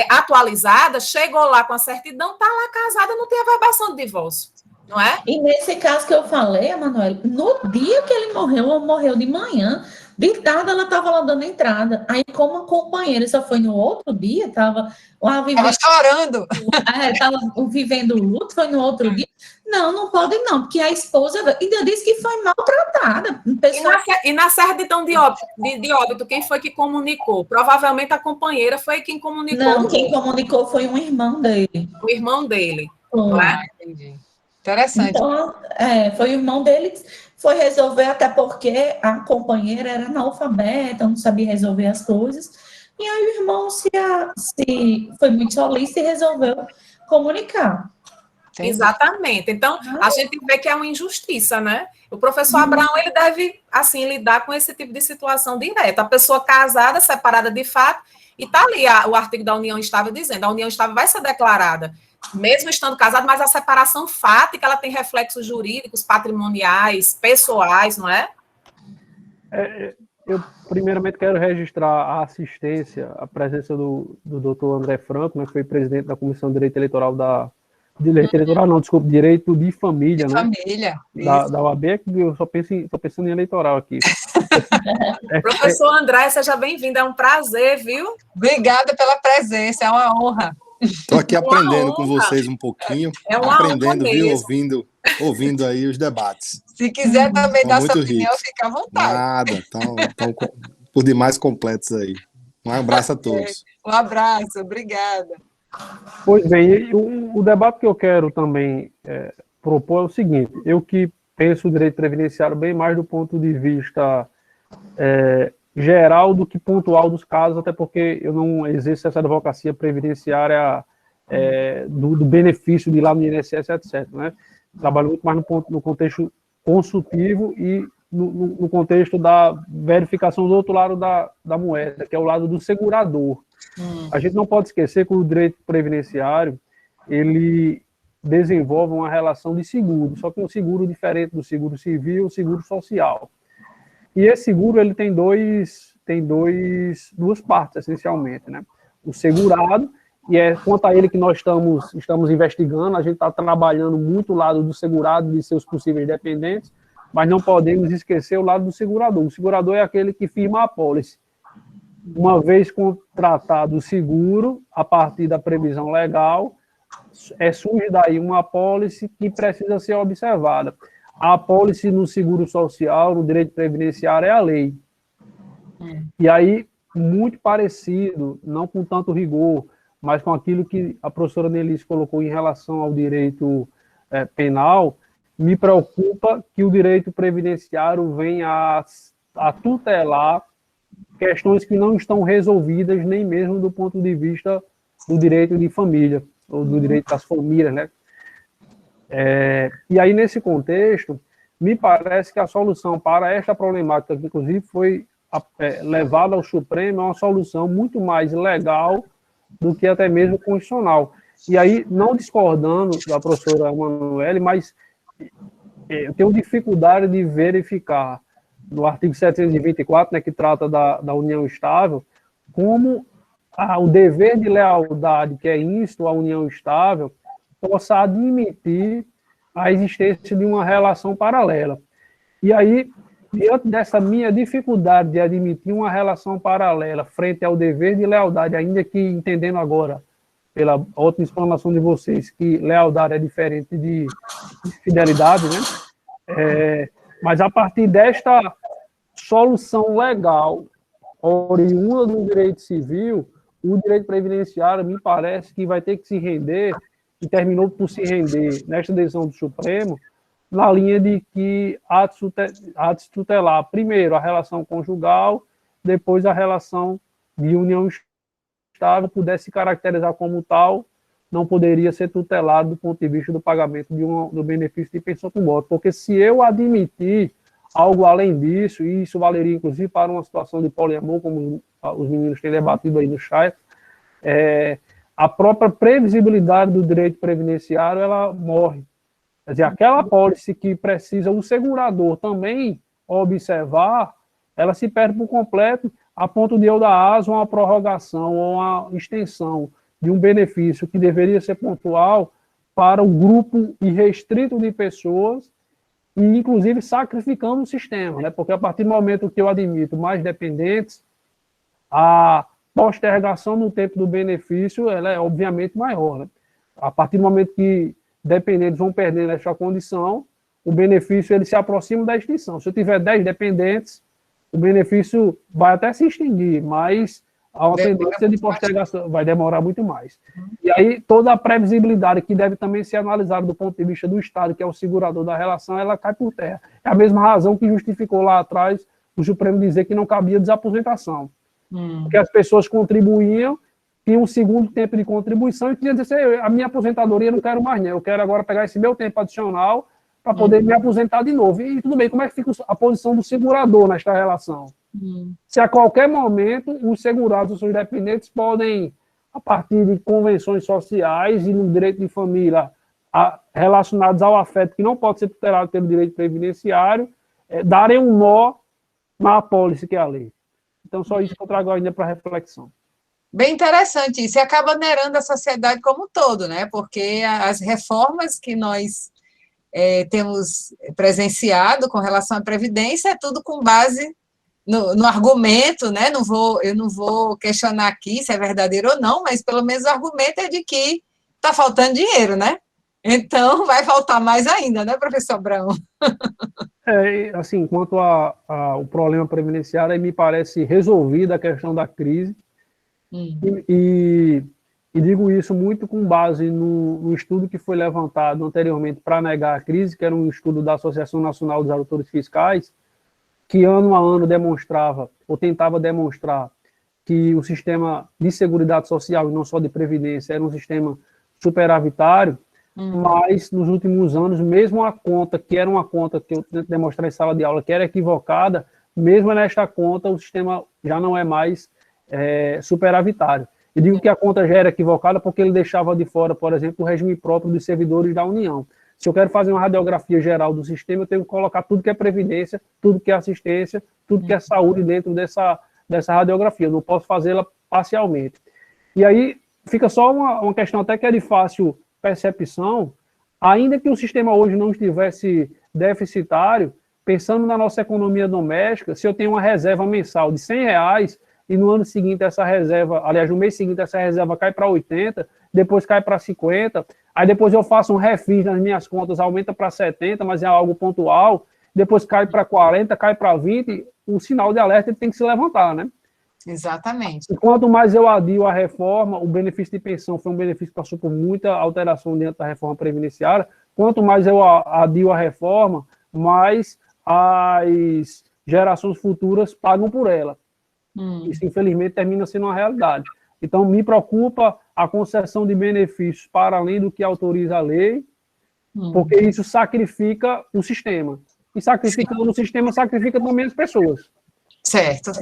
S4: Atualizada, chegou lá com a certidão, está lá casada, não tem averbação de divórcio, não é?
S2: E nesse caso que eu falei, Emanuel, no dia que ele morreu de manhã, de tarde ela estava lá dando entrada. Aí, como a companheira só foi no outro dia, estava lá vivendo...
S3: Estava chorando.
S2: Estava vivendo o luto, foi no outro dia. Não pode não, porque a esposa ainda disse que foi maltratada.
S4: E na certidão de óbito, quem foi que comunicou? Provavelmente a companheira foi quem comunicou.
S2: Não, quem comunicou foi um irmão dele.
S4: O irmão dele.
S3: Entendi. Interessante.
S2: Então, foi o irmão dele, foi resolver, até porque a companheira era analfabeta, não sabia resolver as coisas, e aí o irmão foi muito solícito e resolveu comunicar.
S4: Entendi. Exatamente. Então, a gente vê que é uma injustiça, né? O professor Abraão, ele deve, assim, lidar com esse tipo de situação direta. A pessoa casada, separada de fato, e está ali o artigo da união estável dizendo, a união estável vai ser declarada mesmo estando casado, mas a separação fática, ela tem reflexos jurídicos, patrimoniais, pessoais, não é?
S5: Eu, primeiramente, quero registrar a assistência, a presença do doutor André Franco, né, que foi presidente da Comissão de Direito Eleitoral Direito de Família,
S3: de
S5: né?
S3: Família.
S5: Da OAB, que eu só pensando em eleitoral aqui.
S4: Professor André, seja bem-vindo, é um prazer, viu?
S3: Obrigada pela presença, é uma honra.
S7: Estou aqui aprendendo com vocês um pouquinho, aprendendo, viu? Ouvindo aí os debates.
S3: Se quiser também dar sua opinião,
S7: ricos.
S3: fica à vontade.
S7: Nada, estão por demais completos aí. Um abraço a todos.
S3: Um abraço, obrigada.
S5: Pois bem, o debate que eu quero também propor é o seguinte, eu que penso o direito previdenciário bem mais do ponto de vista geral do que pontual dos casos, até porque eu não exerço essa advocacia previdenciária do benefício de ir lá no INSS, etc. Né? Trabalho muito mais no contexto consultivo e no contexto da verificação do outro lado da moeda, que é o lado do segurador. A gente não pode esquecer que o direito previdenciário, ele desenvolve uma relação de seguro, só que um seguro diferente do seguro civil, o seguro social. E esse seguro, ele tem duas partes, essencialmente, né? O segurado, e é quanto a ele que nós estamos investigando, a gente está trabalhando muito o lado do segurado e seus possíveis dependentes, mas não podemos esquecer o lado do segurador. O segurador é aquele que firma a pólice. Uma vez contratado o seguro, a partir da previsão legal, surge daí uma apólice que precisa ser observada. A apólice no seguro social, no direito previdenciário, é a lei. E aí, muito parecido, não com tanto rigor, mas com aquilo que a professora Nelise colocou em relação ao direito penal, me preocupa que o direito previdenciário venha a a tutelar questões que não estão resolvidas nem mesmo do ponto de vista do direito de família, ou do direito das famílias, né? E aí, nesse contexto, me parece que a solução para esta problemática, que inclusive foi levada ao Supremo, é uma solução muito mais legal do que até mesmo constitucional. E aí, não discordando da professora Emanuele, mas eu tenho dificuldade de verificar no artigo 724, né, que trata da união estável, como o dever de lealdade que é insto à união estável possa admitir a existência de uma relação paralela. E aí, diante dessa minha dificuldade de admitir uma relação paralela frente ao dever de lealdade, ainda que entendendo agora, pela ótima explanação de vocês, que lealdade é diferente de fidelidade, né? Mas a partir desta solução legal, oriunda do direito civil, o direito previdenciário me parece que vai ter que se render, e terminou por se render nesta decisão do Supremo, na linha de que há de se tutelar primeiro a relação conjugal, depois a relação de união estável, pudesse se caracterizar como tal, não poderia ser tutelado do ponto de vista do pagamento do benefício de pensão por morte. Porque se eu admitir algo além disso, e isso valeria inclusive para uma situação de poliamor, como os meninos têm debatido aí no chat, a própria previsibilidade do direito previdenciário, ela morre. Quer dizer, aquela apólice que precisa o segurador também observar, ela se perde por completo, a ponto de eu dar aso a uma prorrogação ou uma extensão de um benefício que deveria ser pontual para um grupo irrestrito de pessoas e, inclusive, sacrificando o sistema, né? Porque a partir do momento que eu admito mais dependentes, a postergação no tempo do benefício, ela é obviamente maior, né? A partir do momento que dependentes vão perdendo essa condição, o benefício ele se aproxima da extinção. Se eu tiver 10 dependentes, o benefício vai até se extinguir, mas a tendência de postergação vai demorar muito mais. E aí toda a previsibilidade que deve também ser analisada do ponto de vista do Estado, que é o segurador da relação, ela cai por terra. É a mesma razão que justificou lá atrás o Supremo dizer que não cabia desaposentação. Porque as pessoas contribuíam, tinham um segundo tempo de contribuição e queriam dizer, a minha aposentadoria eu não quero mais, né? Eu quero agora pegar esse meu tempo adicional para poder me aposentar de novo. E tudo bem, como é que fica a posição do segurador nesta relação? Se a qualquer momento os segurados, os seus dependentes, podem, a partir de convenções sociais e no direito de família relacionados ao afeto, que não pode ser tutelado pelo direito previdenciário, darem um nó na apólice que é a lei. Então, só isso que eu trago ainda para reflexão.
S3: Bem interessante isso, e acaba onerando a sociedade como um todo, né? Porque as reformas que nós temos presenciado com relação à Previdência é tudo com base no argumento, né? Eu não vou questionar aqui se é verdadeiro ou não, mas pelo menos o argumento é de que está faltando dinheiro, né? Então, vai faltar mais ainda, né, professor Abraão?
S5: Assim, quanto ao problema previdenciário, me parece resolvida a questão da crise, e digo isso muito com base no estudo que foi levantado anteriormente para negar a crise, que era um estudo da Associação Nacional dos Auditores Fiscais, que ano a ano demonstrava, ou tentava demonstrar, que o sistema de seguridade social, e não só de previdência, era um sistema superavitário, mas nos últimos anos, mesmo a conta, que era uma conta que eu tento demonstrar em sala de aula, que era equivocada, mesmo nesta conta, o sistema já não é mais superavitário. E digo que a conta já era equivocada porque ele deixava de fora, por exemplo, o regime próprio dos servidores da União. Se eu quero fazer uma radiografia geral do sistema, eu tenho que colocar tudo que é previdência, tudo que é assistência, tudo que é saúde dentro dessa radiografia. Eu não posso fazê-la parcialmente. E aí fica só uma questão até que é de fácil percepção, ainda que o sistema hoje não estivesse deficitário, pensando na nossa economia doméstica, se eu tenho uma reserva mensal de R$100, e no ano seguinte essa reserva, aliás, no mês seguinte essa reserva cai para 80, depois cai para 50, aí depois eu faço um refis nas minhas contas, aumenta para 70, mas é algo pontual, depois cai para 40, cai para 20, o sinal de alerta ele tem que se levantar, né?
S3: Exatamente.
S5: E quanto mais eu adio a reforma, o benefício de pensão foi um benefício que passou por muita alteração dentro da reforma previdenciária, quanto mais eu adio a reforma, mais gerações futuras pagam por ela. Isso, infelizmente, termina sendo uma realidade. Então, me preocupa a concessão de benefícios para além do que autoriza a lei, porque isso sacrifica o sistema. E sacrificando o sistema, sacrifica também as pessoas.
S3: Certo,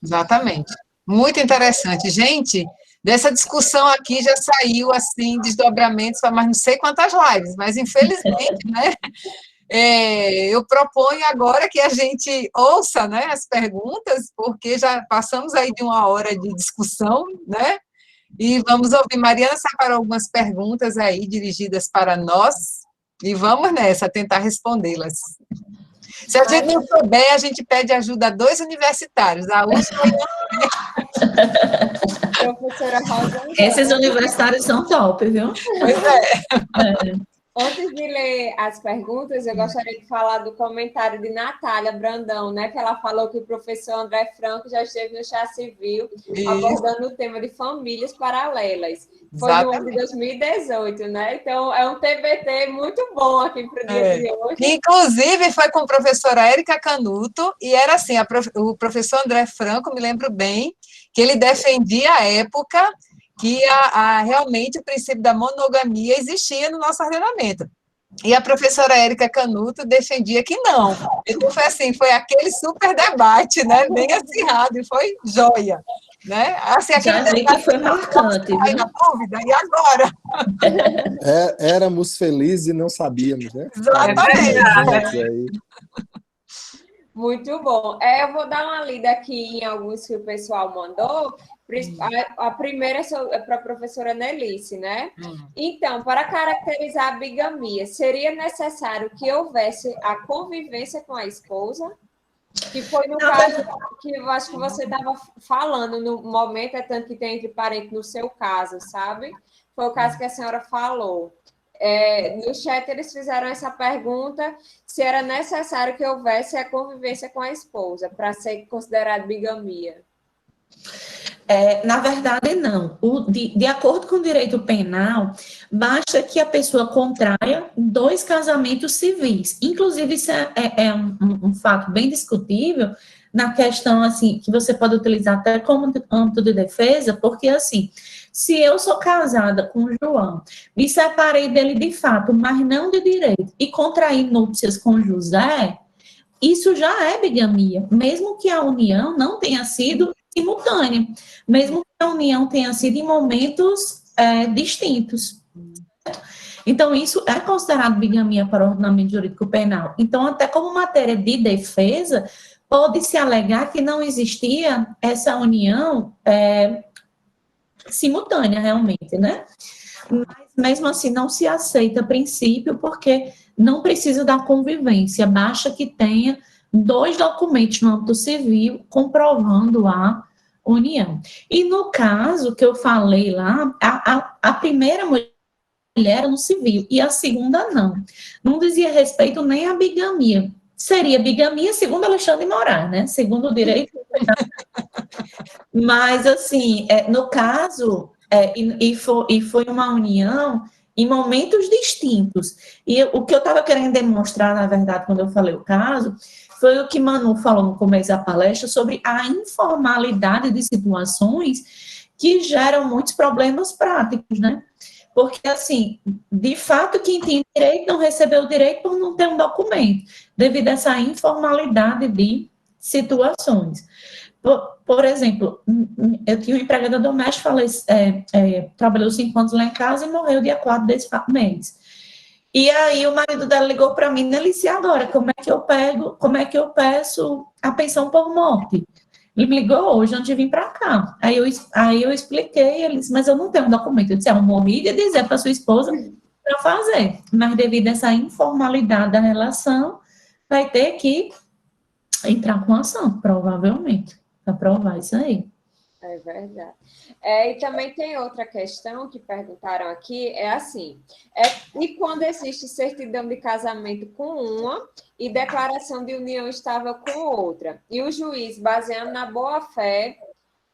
S3: exatamente. Muito interessante. Gente, dessa discussão aqui já saiu, assim, desdobramentos para mais não sei quantas lives, mas, infelizmente, né, eu proponho agora que a gente ouça, né, as perguntas, porque já passamos aí de 1 hora de discussão, né, e vamos ouvir. Mariana separou algumas perguntas aí dirigidas para nós, e vamos nessa, tentar respondê-las. Se a gente não souber, a gente pede ajuda a 2 universitários, a Úrsula e
S1: a professora Rosa.
S2: Esses universitários são top, viu?
S3: Pois é.
S1: Antes de ler as perguntas, eu gostaria de falar do comentário de Natália Brandão, né? Que ela falou que o professor André Franco já esteve no Chá Civil, abordando o tema de famílias paralelas. Foi no ano de 2018, né? Então, é um TBT muito bom aqui para o dia de hoje.
S3: Inclusive, foi com a professora Érica Canuto, e era assim, o professor André Franco, me lembro bem, que ele defendia à época que realmente o princípio da monogamia existia no nosso ordenamento. E a professora Érica Canuto defendia que não. Então, foi assim, foi aquele super debate, né? Bem acirrado, e foi joia. Né? Assim,
S2: já vi que foi marcante.
S3: Aí, na dúvida, e agora?
S7: Éramos felizes e não sabíamos, né?
S3: Exatamente.
S1: Muito bom. Eu vou dar uma lida aqui em alguns que o pessoal mandou. A primeira é para a professora Nelice, né? Então, para caracterizar a bigamia, seria necessário que houvesse a convivência com a esposa? Que foi no caso que eu acho que você estava falando no momento, é tanto que tem entre parentes no seu caso, sabe? Foi o caso que a senhora falou. No chat eles fizeram essa pergunta se era necessário que houvesse a convivência com a esposa para ser considerado bigamia.
S2: Na verdade, não. De acordo com o direito penal, basta que a pessoa contraia 2 casamentos civis. Inclusive, isso é um fato bem discutível na questão, assim, que você pode utilizar até como âmbito de defesa, porque, assim, se eu sou casada com o João, me separei dele de fato, mas não de direito, e contraí núpcias com José, isso já é bigamia, mesmo que a união não tenha sido simultânea, mesmo que a união tenha sido em momentos distintos. Então, isso é considerado bigamia para o ordenamento jurídico penal. Então, até como matéria de defesa, pode-se alegar que não existia essa união simultânea, realmente, né? Mas, mesmo assim, não se aceita a princípio, porque não precisa da convivência, basta que tenha 2 documentos no âmbito civil comprovando a união. E no caso que eu falei lá, a primeira mulher era no civil e a segunda não. Não dizia respeito nem à bigamia. Seria bigamia segundo Alexandre de Moraes, né? Segundo o direito. Mas, assim, no caso, foi uma união em momentos distintos. E o que eu estava querendo demonstrar, na verdade, quando eu falei o caso, foi o que Manu falou no começo da palestra sobre a informalidade de situações que geram muitos problemas práticos, né? Porque, assim, de fato, quem tem direito não recebeu o direito por não ter um documento, devido a essa informalidade de situações. Por exemplo, eu tinha uma empregada doméstica, trabalhou 5 anos lá em casa e morreu dia 4 desse mês. E aí o marido dela ligou para mim, Nelice, agora, como é que eu peço a pensão por morte? Ele me ligou hoje antes de vir para cá. Aí eu expliquei, ele disse, mas eu não tenho um documento. Eu disse, eu morri de dizer para sua esposa para fazer. Mas devido a essa informalidade da relação, vai ter que entrar com ação, provavelmente, para provar isso aí.
S1: É verdade. E também tem outra questão que perguntaram aqui, e quando existe certidão de casamento com uma e declaração de união estável com outra, e o juiz, baseando na boa-fé,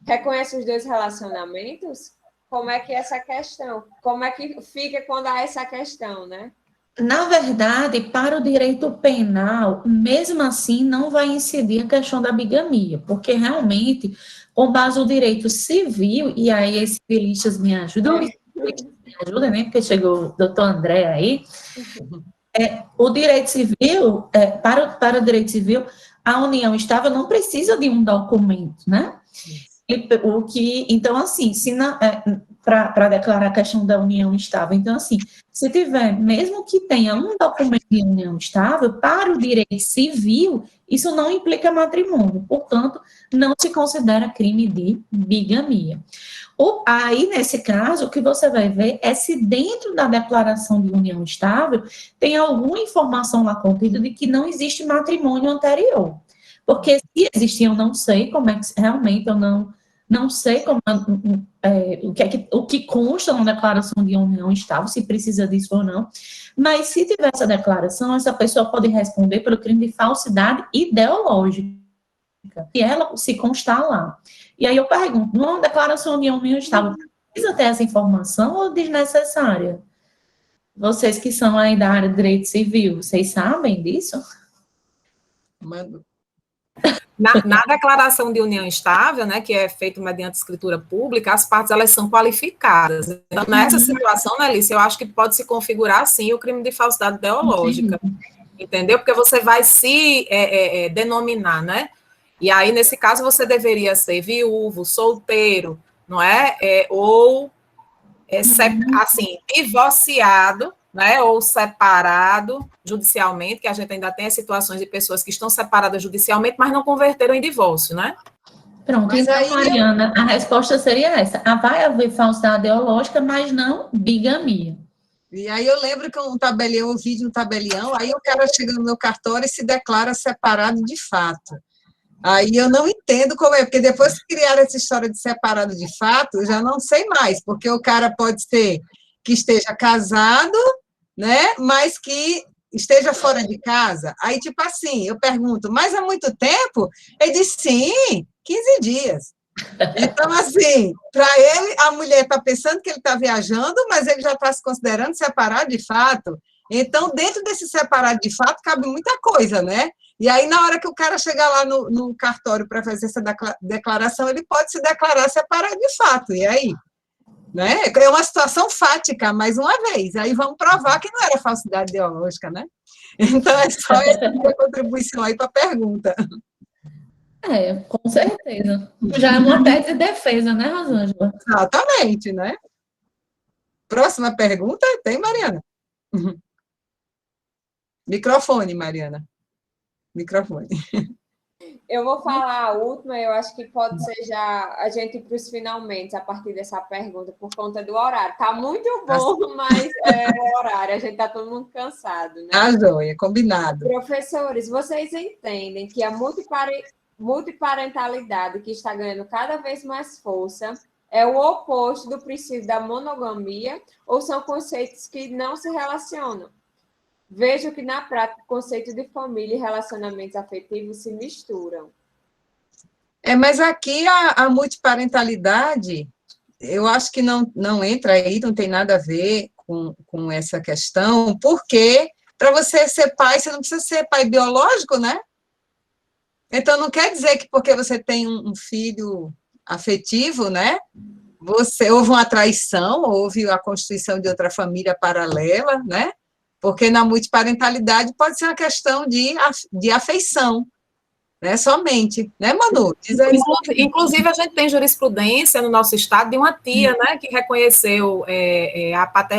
S1: reconhece os 2 relacionamentos? Como é que é essa questão? Como é que fica quando há essa questão, né?
S2: Na verdade, para o direito penal, mesmo assim, não vai incidir a questão da bigamia, porque realmente, com base no direito civil, e aí as civilistas me ajudam, né, porque chegou o doutor André aí, o direito civil, para o direito civil, a união estável não precisa de um documento, né? Então, assim, para declarar a questão da união estável, então, assim, se tiver, mesmo que tenha um documento de união estável, para o direito civil, isso não implica matrimônio, portanto, não se considera crime de bigamia. Aí, nesse caso, o que você vai ver é se dentro da declaração de união estável tem alguma informação lá contida de que não existe matrimônio anterior. Porque se existir, eu não sei como é que realmente eu não sei como, o que consta na declaração de união estável, se precisa disso ou não, mas se tiver essa declaração, essa pessoa pode responder pelo crime de falsidade ideológica, e ela se constar lá. E aí eu pergunto, numa declaração de união estável, precisa ter essa informação ou desnecessária? Vocês que são aí da área de direito civil, vocês sabem disso?
S3: Mando.
S4: Na declaração de união estável, né, que é feita mediante escritura pública, as partes elas são qualificadas. Então, nessa situação, né, Alice, eu acho que pode se configurar, sim, o crime de falsidade ideológica. Entendeu? Porque você vai se denominar, né? E aí, nesse caso, você deveria ser viúvo, solteiro, não é? Ou, assim, divorciado, né? Ou separado judicialmente, que a gente ainda tem as situações de pessoas que estão separadas judicialmente, mas não converteram em divórcio, né?
S2: Pronto, mas então, aí, Mariana, a resposta seria essa. Vai haver falsidade ideológica, mas não bigamia.
S3: E aí eu lembro que eu ouvi de um tabelião, aí o cara chega no meu cartório e se declara separado de fato. Aí eu não entendo como é, porque depois que criaram essa história de separado de fato, eu já não sei mais, porque o cara pode ser que esteja casado, né, mas que esteja fora de casa. Aí, tipo assim, eu pergunto, mas há muito tempo? Ele diz, sim, 15 dias. Então, assim, para ele, a mulher está pensando que ele está viajando, mas ele já está se considerando separado de fato. Então, dentro desse separado de fato, cabe muita coisa, né? E aí, na hora que o cara chegar lá no cartório para fazer essa declaração, ele pode se declarar separado de fato. E aí? Né? É uma situação fática, mais uma vez. Aí vamos provar que não era falsidade ideológica, né? Então, é só essa minha contribuição aí para a pergunta.
S2: Com certeza. Já é uma tese de defesa, né, Rosângela?
S3: Exatamente, né? Próxima pergunta tem, Mariana? Microfone, Mariana. Microfone.
S1: Eu vou falar a última, eu acho que pode ser já a gente ir para os finalmente, a partir dessa pergunta, por conta do horário. Está muito bom, mas o horário, a gente está todo mundo cansado, né?
S3: Joia, combinado.
S1: Professores, vocês entendem que a multiparentalidade que está ganhando cada vez mais força é o oposto do princípio da monogamia ou são conceitos que não se relacionam? Vejo que, na prática, o conceito de família e relacionamentos afetivos se misturam.
S3: Mas aqui a multiparentalidade, eu acho que não entra aí, não tem nada a ver com essa questão, porque para você ser pai, você não precisa ser pai biológico, né? Então, não quer dizer que porque você tem um filho afetivo, né? Houve uma traição, houve a constituição de outra família paralela, né? Porque na multiparentalidade pode ser uma questão de afeição, né? Somente, né, Manu?
S4: Inclusive, a gente tem jurisprudência no nosso estado de uma tia, né, que reconheceu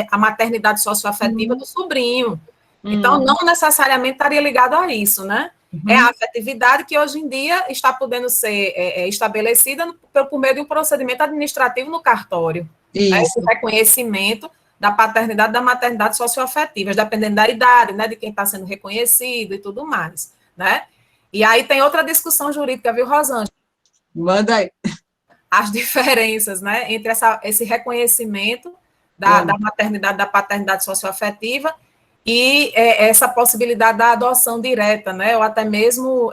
S4: a maternidade socioafetiva do sobrinho. Então, não necessariamente estaria ligado a isso, né? É a afetividade que hoje em dia está podendo ser estabelecida por meio de um procedimento administrativo no cartório. Esse reconhecimento da paternidade e da maternidade socioafetivas, dependendo da idade, né, de quem está sendo reconhecido e tudo mais, né? E aí tem outra discussão jurídica, viu, Rosângela?
S3: Manda aí.
S4: As diferenças, né, entre esse reconhecimento da maternidade, da paternidade socioafetiva e essa possibilidade da adoção direta, né, ou até mesmo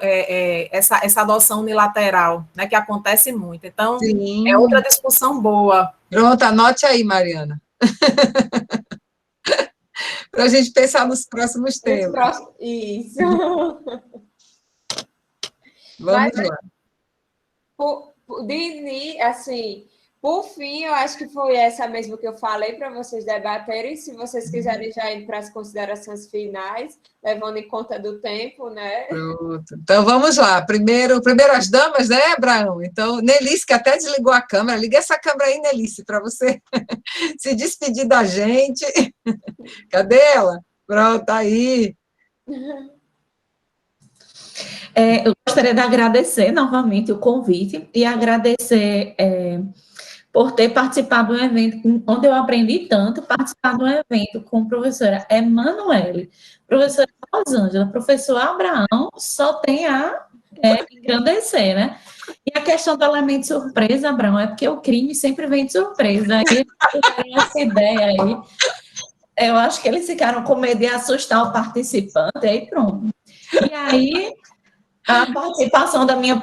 S4: essa adoção unilateral, né, que acontece muito. Então,
S3: Sim.
S4: É outra discussão boa.
S3: Pronto, anote aí, Mariana. para a gente pensar nos próximos temas.
S1: Isso.
S3: Vamos lá.
S1: Assim, por fim, eu acho que foi essa mesmo que eu falei para vocês debaterem. Se vocês quiserem já ir para as considerações finais, levando em conta do tempo, né?
S3: Pronto. Então, vamos lá. Primeiro as damas, né, Abraão? Então, Nelice, que até desligou a câmera. Liga essa câmera aí, Nelice, para você se despedir da gente. Cadê ela? Pronto, tá aí.
S2: Eu gostaria de agradecer novamente o convite e agradecer por ter participado de um evento onde eu aprendi tanto, participar de um evento com a professora Emanuele, professora Rosângela, professor Abraão, só tem a engrandecer, né? E a questão do elemento surpresa, Abraão, é porque o crime sempre vem de surpresa. Aí, essa ideia aí, eu acho que eles ficaram com medo de assustar o participante, aí pronto. E aí, a participação da minha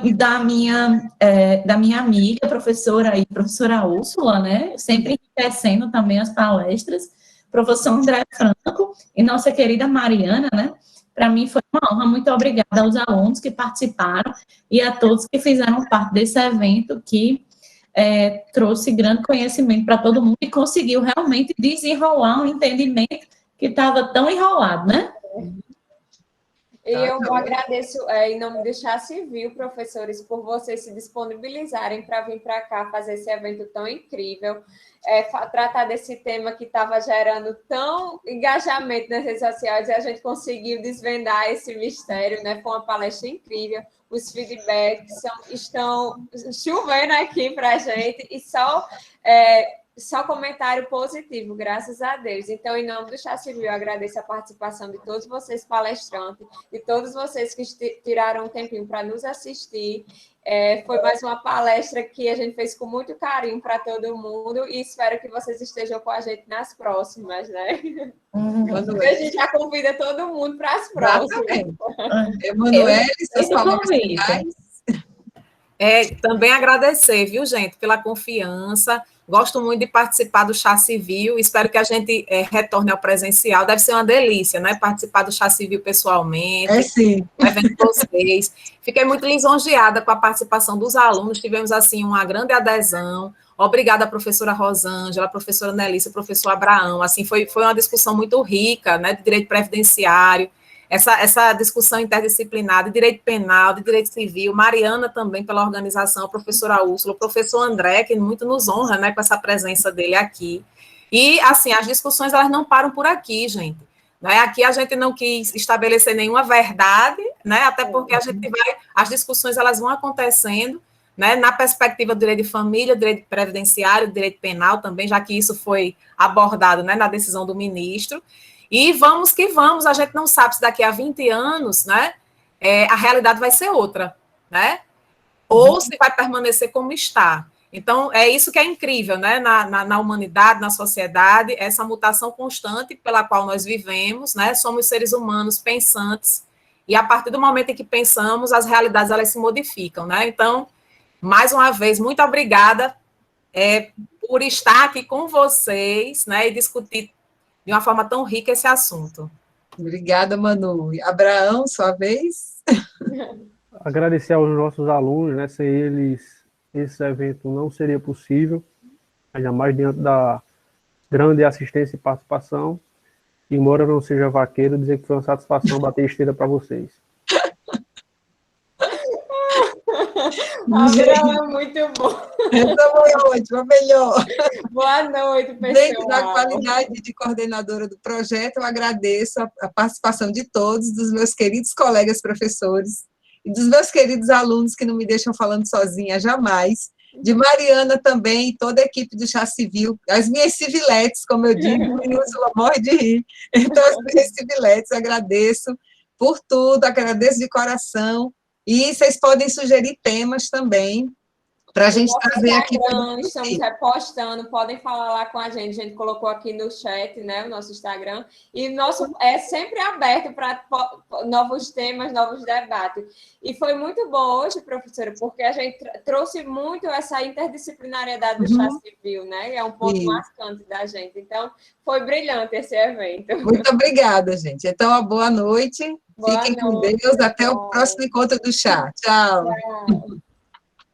S2: amiga, professora Úrsula, né? Sempre enriquecendo também as palestras, professor André Franco e nossa querida Mariana, né? Para mim foi uma honra, muito obrigada aos alunos que participaram e a todos que fizeram parte desse evento que trouxe grande conhecimento para todo mundo e conseguiu realmente desenrolar um entendimento que estava tão enrolado, né?
S1: E eu agradeço, em nome do Chá Civil, professores, por vocês se disponibilizarem para vir para cá fazer esse evento tão incrível, tratar desse tema que estava gerando tão engajamento nas redes sociais, e a gente conseguiu desvendar esse mistério, né? Foi uma palestra incrível, os feedbacks estão chovendo aqui para a gente, e só comentário positivo, graças a Deus. Então, em nome do Chá Civil, eu agradeço a participação de todos vocês palestrantes e todos vocês que tiraram um tempinho para nos assistir. Foi mais uma palestra que a gente fez com muito carinho para todo mundo e espero que vocês estejam com a gente nas próximas, né? A gente já convida todo mundo para as próximas.
S3: Emanuele, seus palavras finais.
S4: Também agradecer, viu, gente, pela confiança. Gosto muito de participar do Chá Civil. Espero que a gente retorne ao presencial. Deve ser uma delícia, né? Participar do Chá Civil pessoalmente.
S3: Sim.
S4: Evento com vocês. Fiquei muito lisonjeada com a participação dos alunos. Tivemos, assim, uma grande adesão. Obrigada, professora Rosângela, professora Nelícia, professor Abraão. Assim, foi uma discussão muito rica, né? De direito previdenciário. Essa discussão interdisciplinar de direito penal, de direito civil, Mariana também pela organização, a professora Úrsula, o professor André, que muito nos honra, né, com essa presença dele aqui. E, assim, as discussões, elas não param por aqui, gente. Né? Aqui a gente não quis estabelecer nenhuma verdade, né, até porque as discussões, elas vão acontecendo, né, na perspectiva do direito de família, direito previdenciário, direito penal também, já que isso foi abordado, né, na decisão do ministro. E vamos que vamos, a gente não sabe se daqui a 20 anos, né, a realidade vai ser outra, né? Ou se vai permanecer como está. Então, é isso que é incrível, né, na humanidade, na sociedade, essa mutação constante pela qual nós vivemos, né? Somos seres humanos pensantes, e a partir do momento em que pensamos, as realidades, elas se modificam, né? Então, mais uma vez, muito obrigada por estar aqui com vocês, né, e discutir de uma forma tão rica esse assunto.
S3: Obrigada, Manu. Abraão, sua vez.
S5: Agradecer aos nossos alunos, né? Sem eles, esse evento não seria possível, ainda mais diante da grande assistência e participação. E, embora eu não seja vaqueiro, dizer que foi uma satisfação bater esteira para vocês.
S1: Abraão é muito bom.
S3: Essa foi ótima, melhor.
S1: Boa noite, pessoal.
S3: Dentro da qualidade de coordenadora do projeto, eu agradeço a participação de todos, dos meus queridos colegas professores e dos meus queridos alunos que não me deixam falando sozinha jamais, de Mariana também, e toda a equipe do Chá Civil, as minhas civiletes, como eu digo, e Úrsula morre de rir. Então, as minhas civiletes, agradeço por tudo, agradeço de coração. E vocês podem sugerir temas também para a gente trazer aqui.
S1: Estamos repostando, podem falar lá com a gente colocou aqui no chat, né, o nosso Instagram, e nosso é sempre aberto para novos temas, novos debates. E foi muito bom hoje, professora, porque a gente trouxe muito essa interdisciplinariedade do chá civil, né, é um ponto marcante da gente. Então, foi brilhante esse evento.
S3: Muito obrigada, gente. Então, uma boa noite. Fiquem com Deus. Até o próximo encontro do chá. Tchau.
S1: Tchau.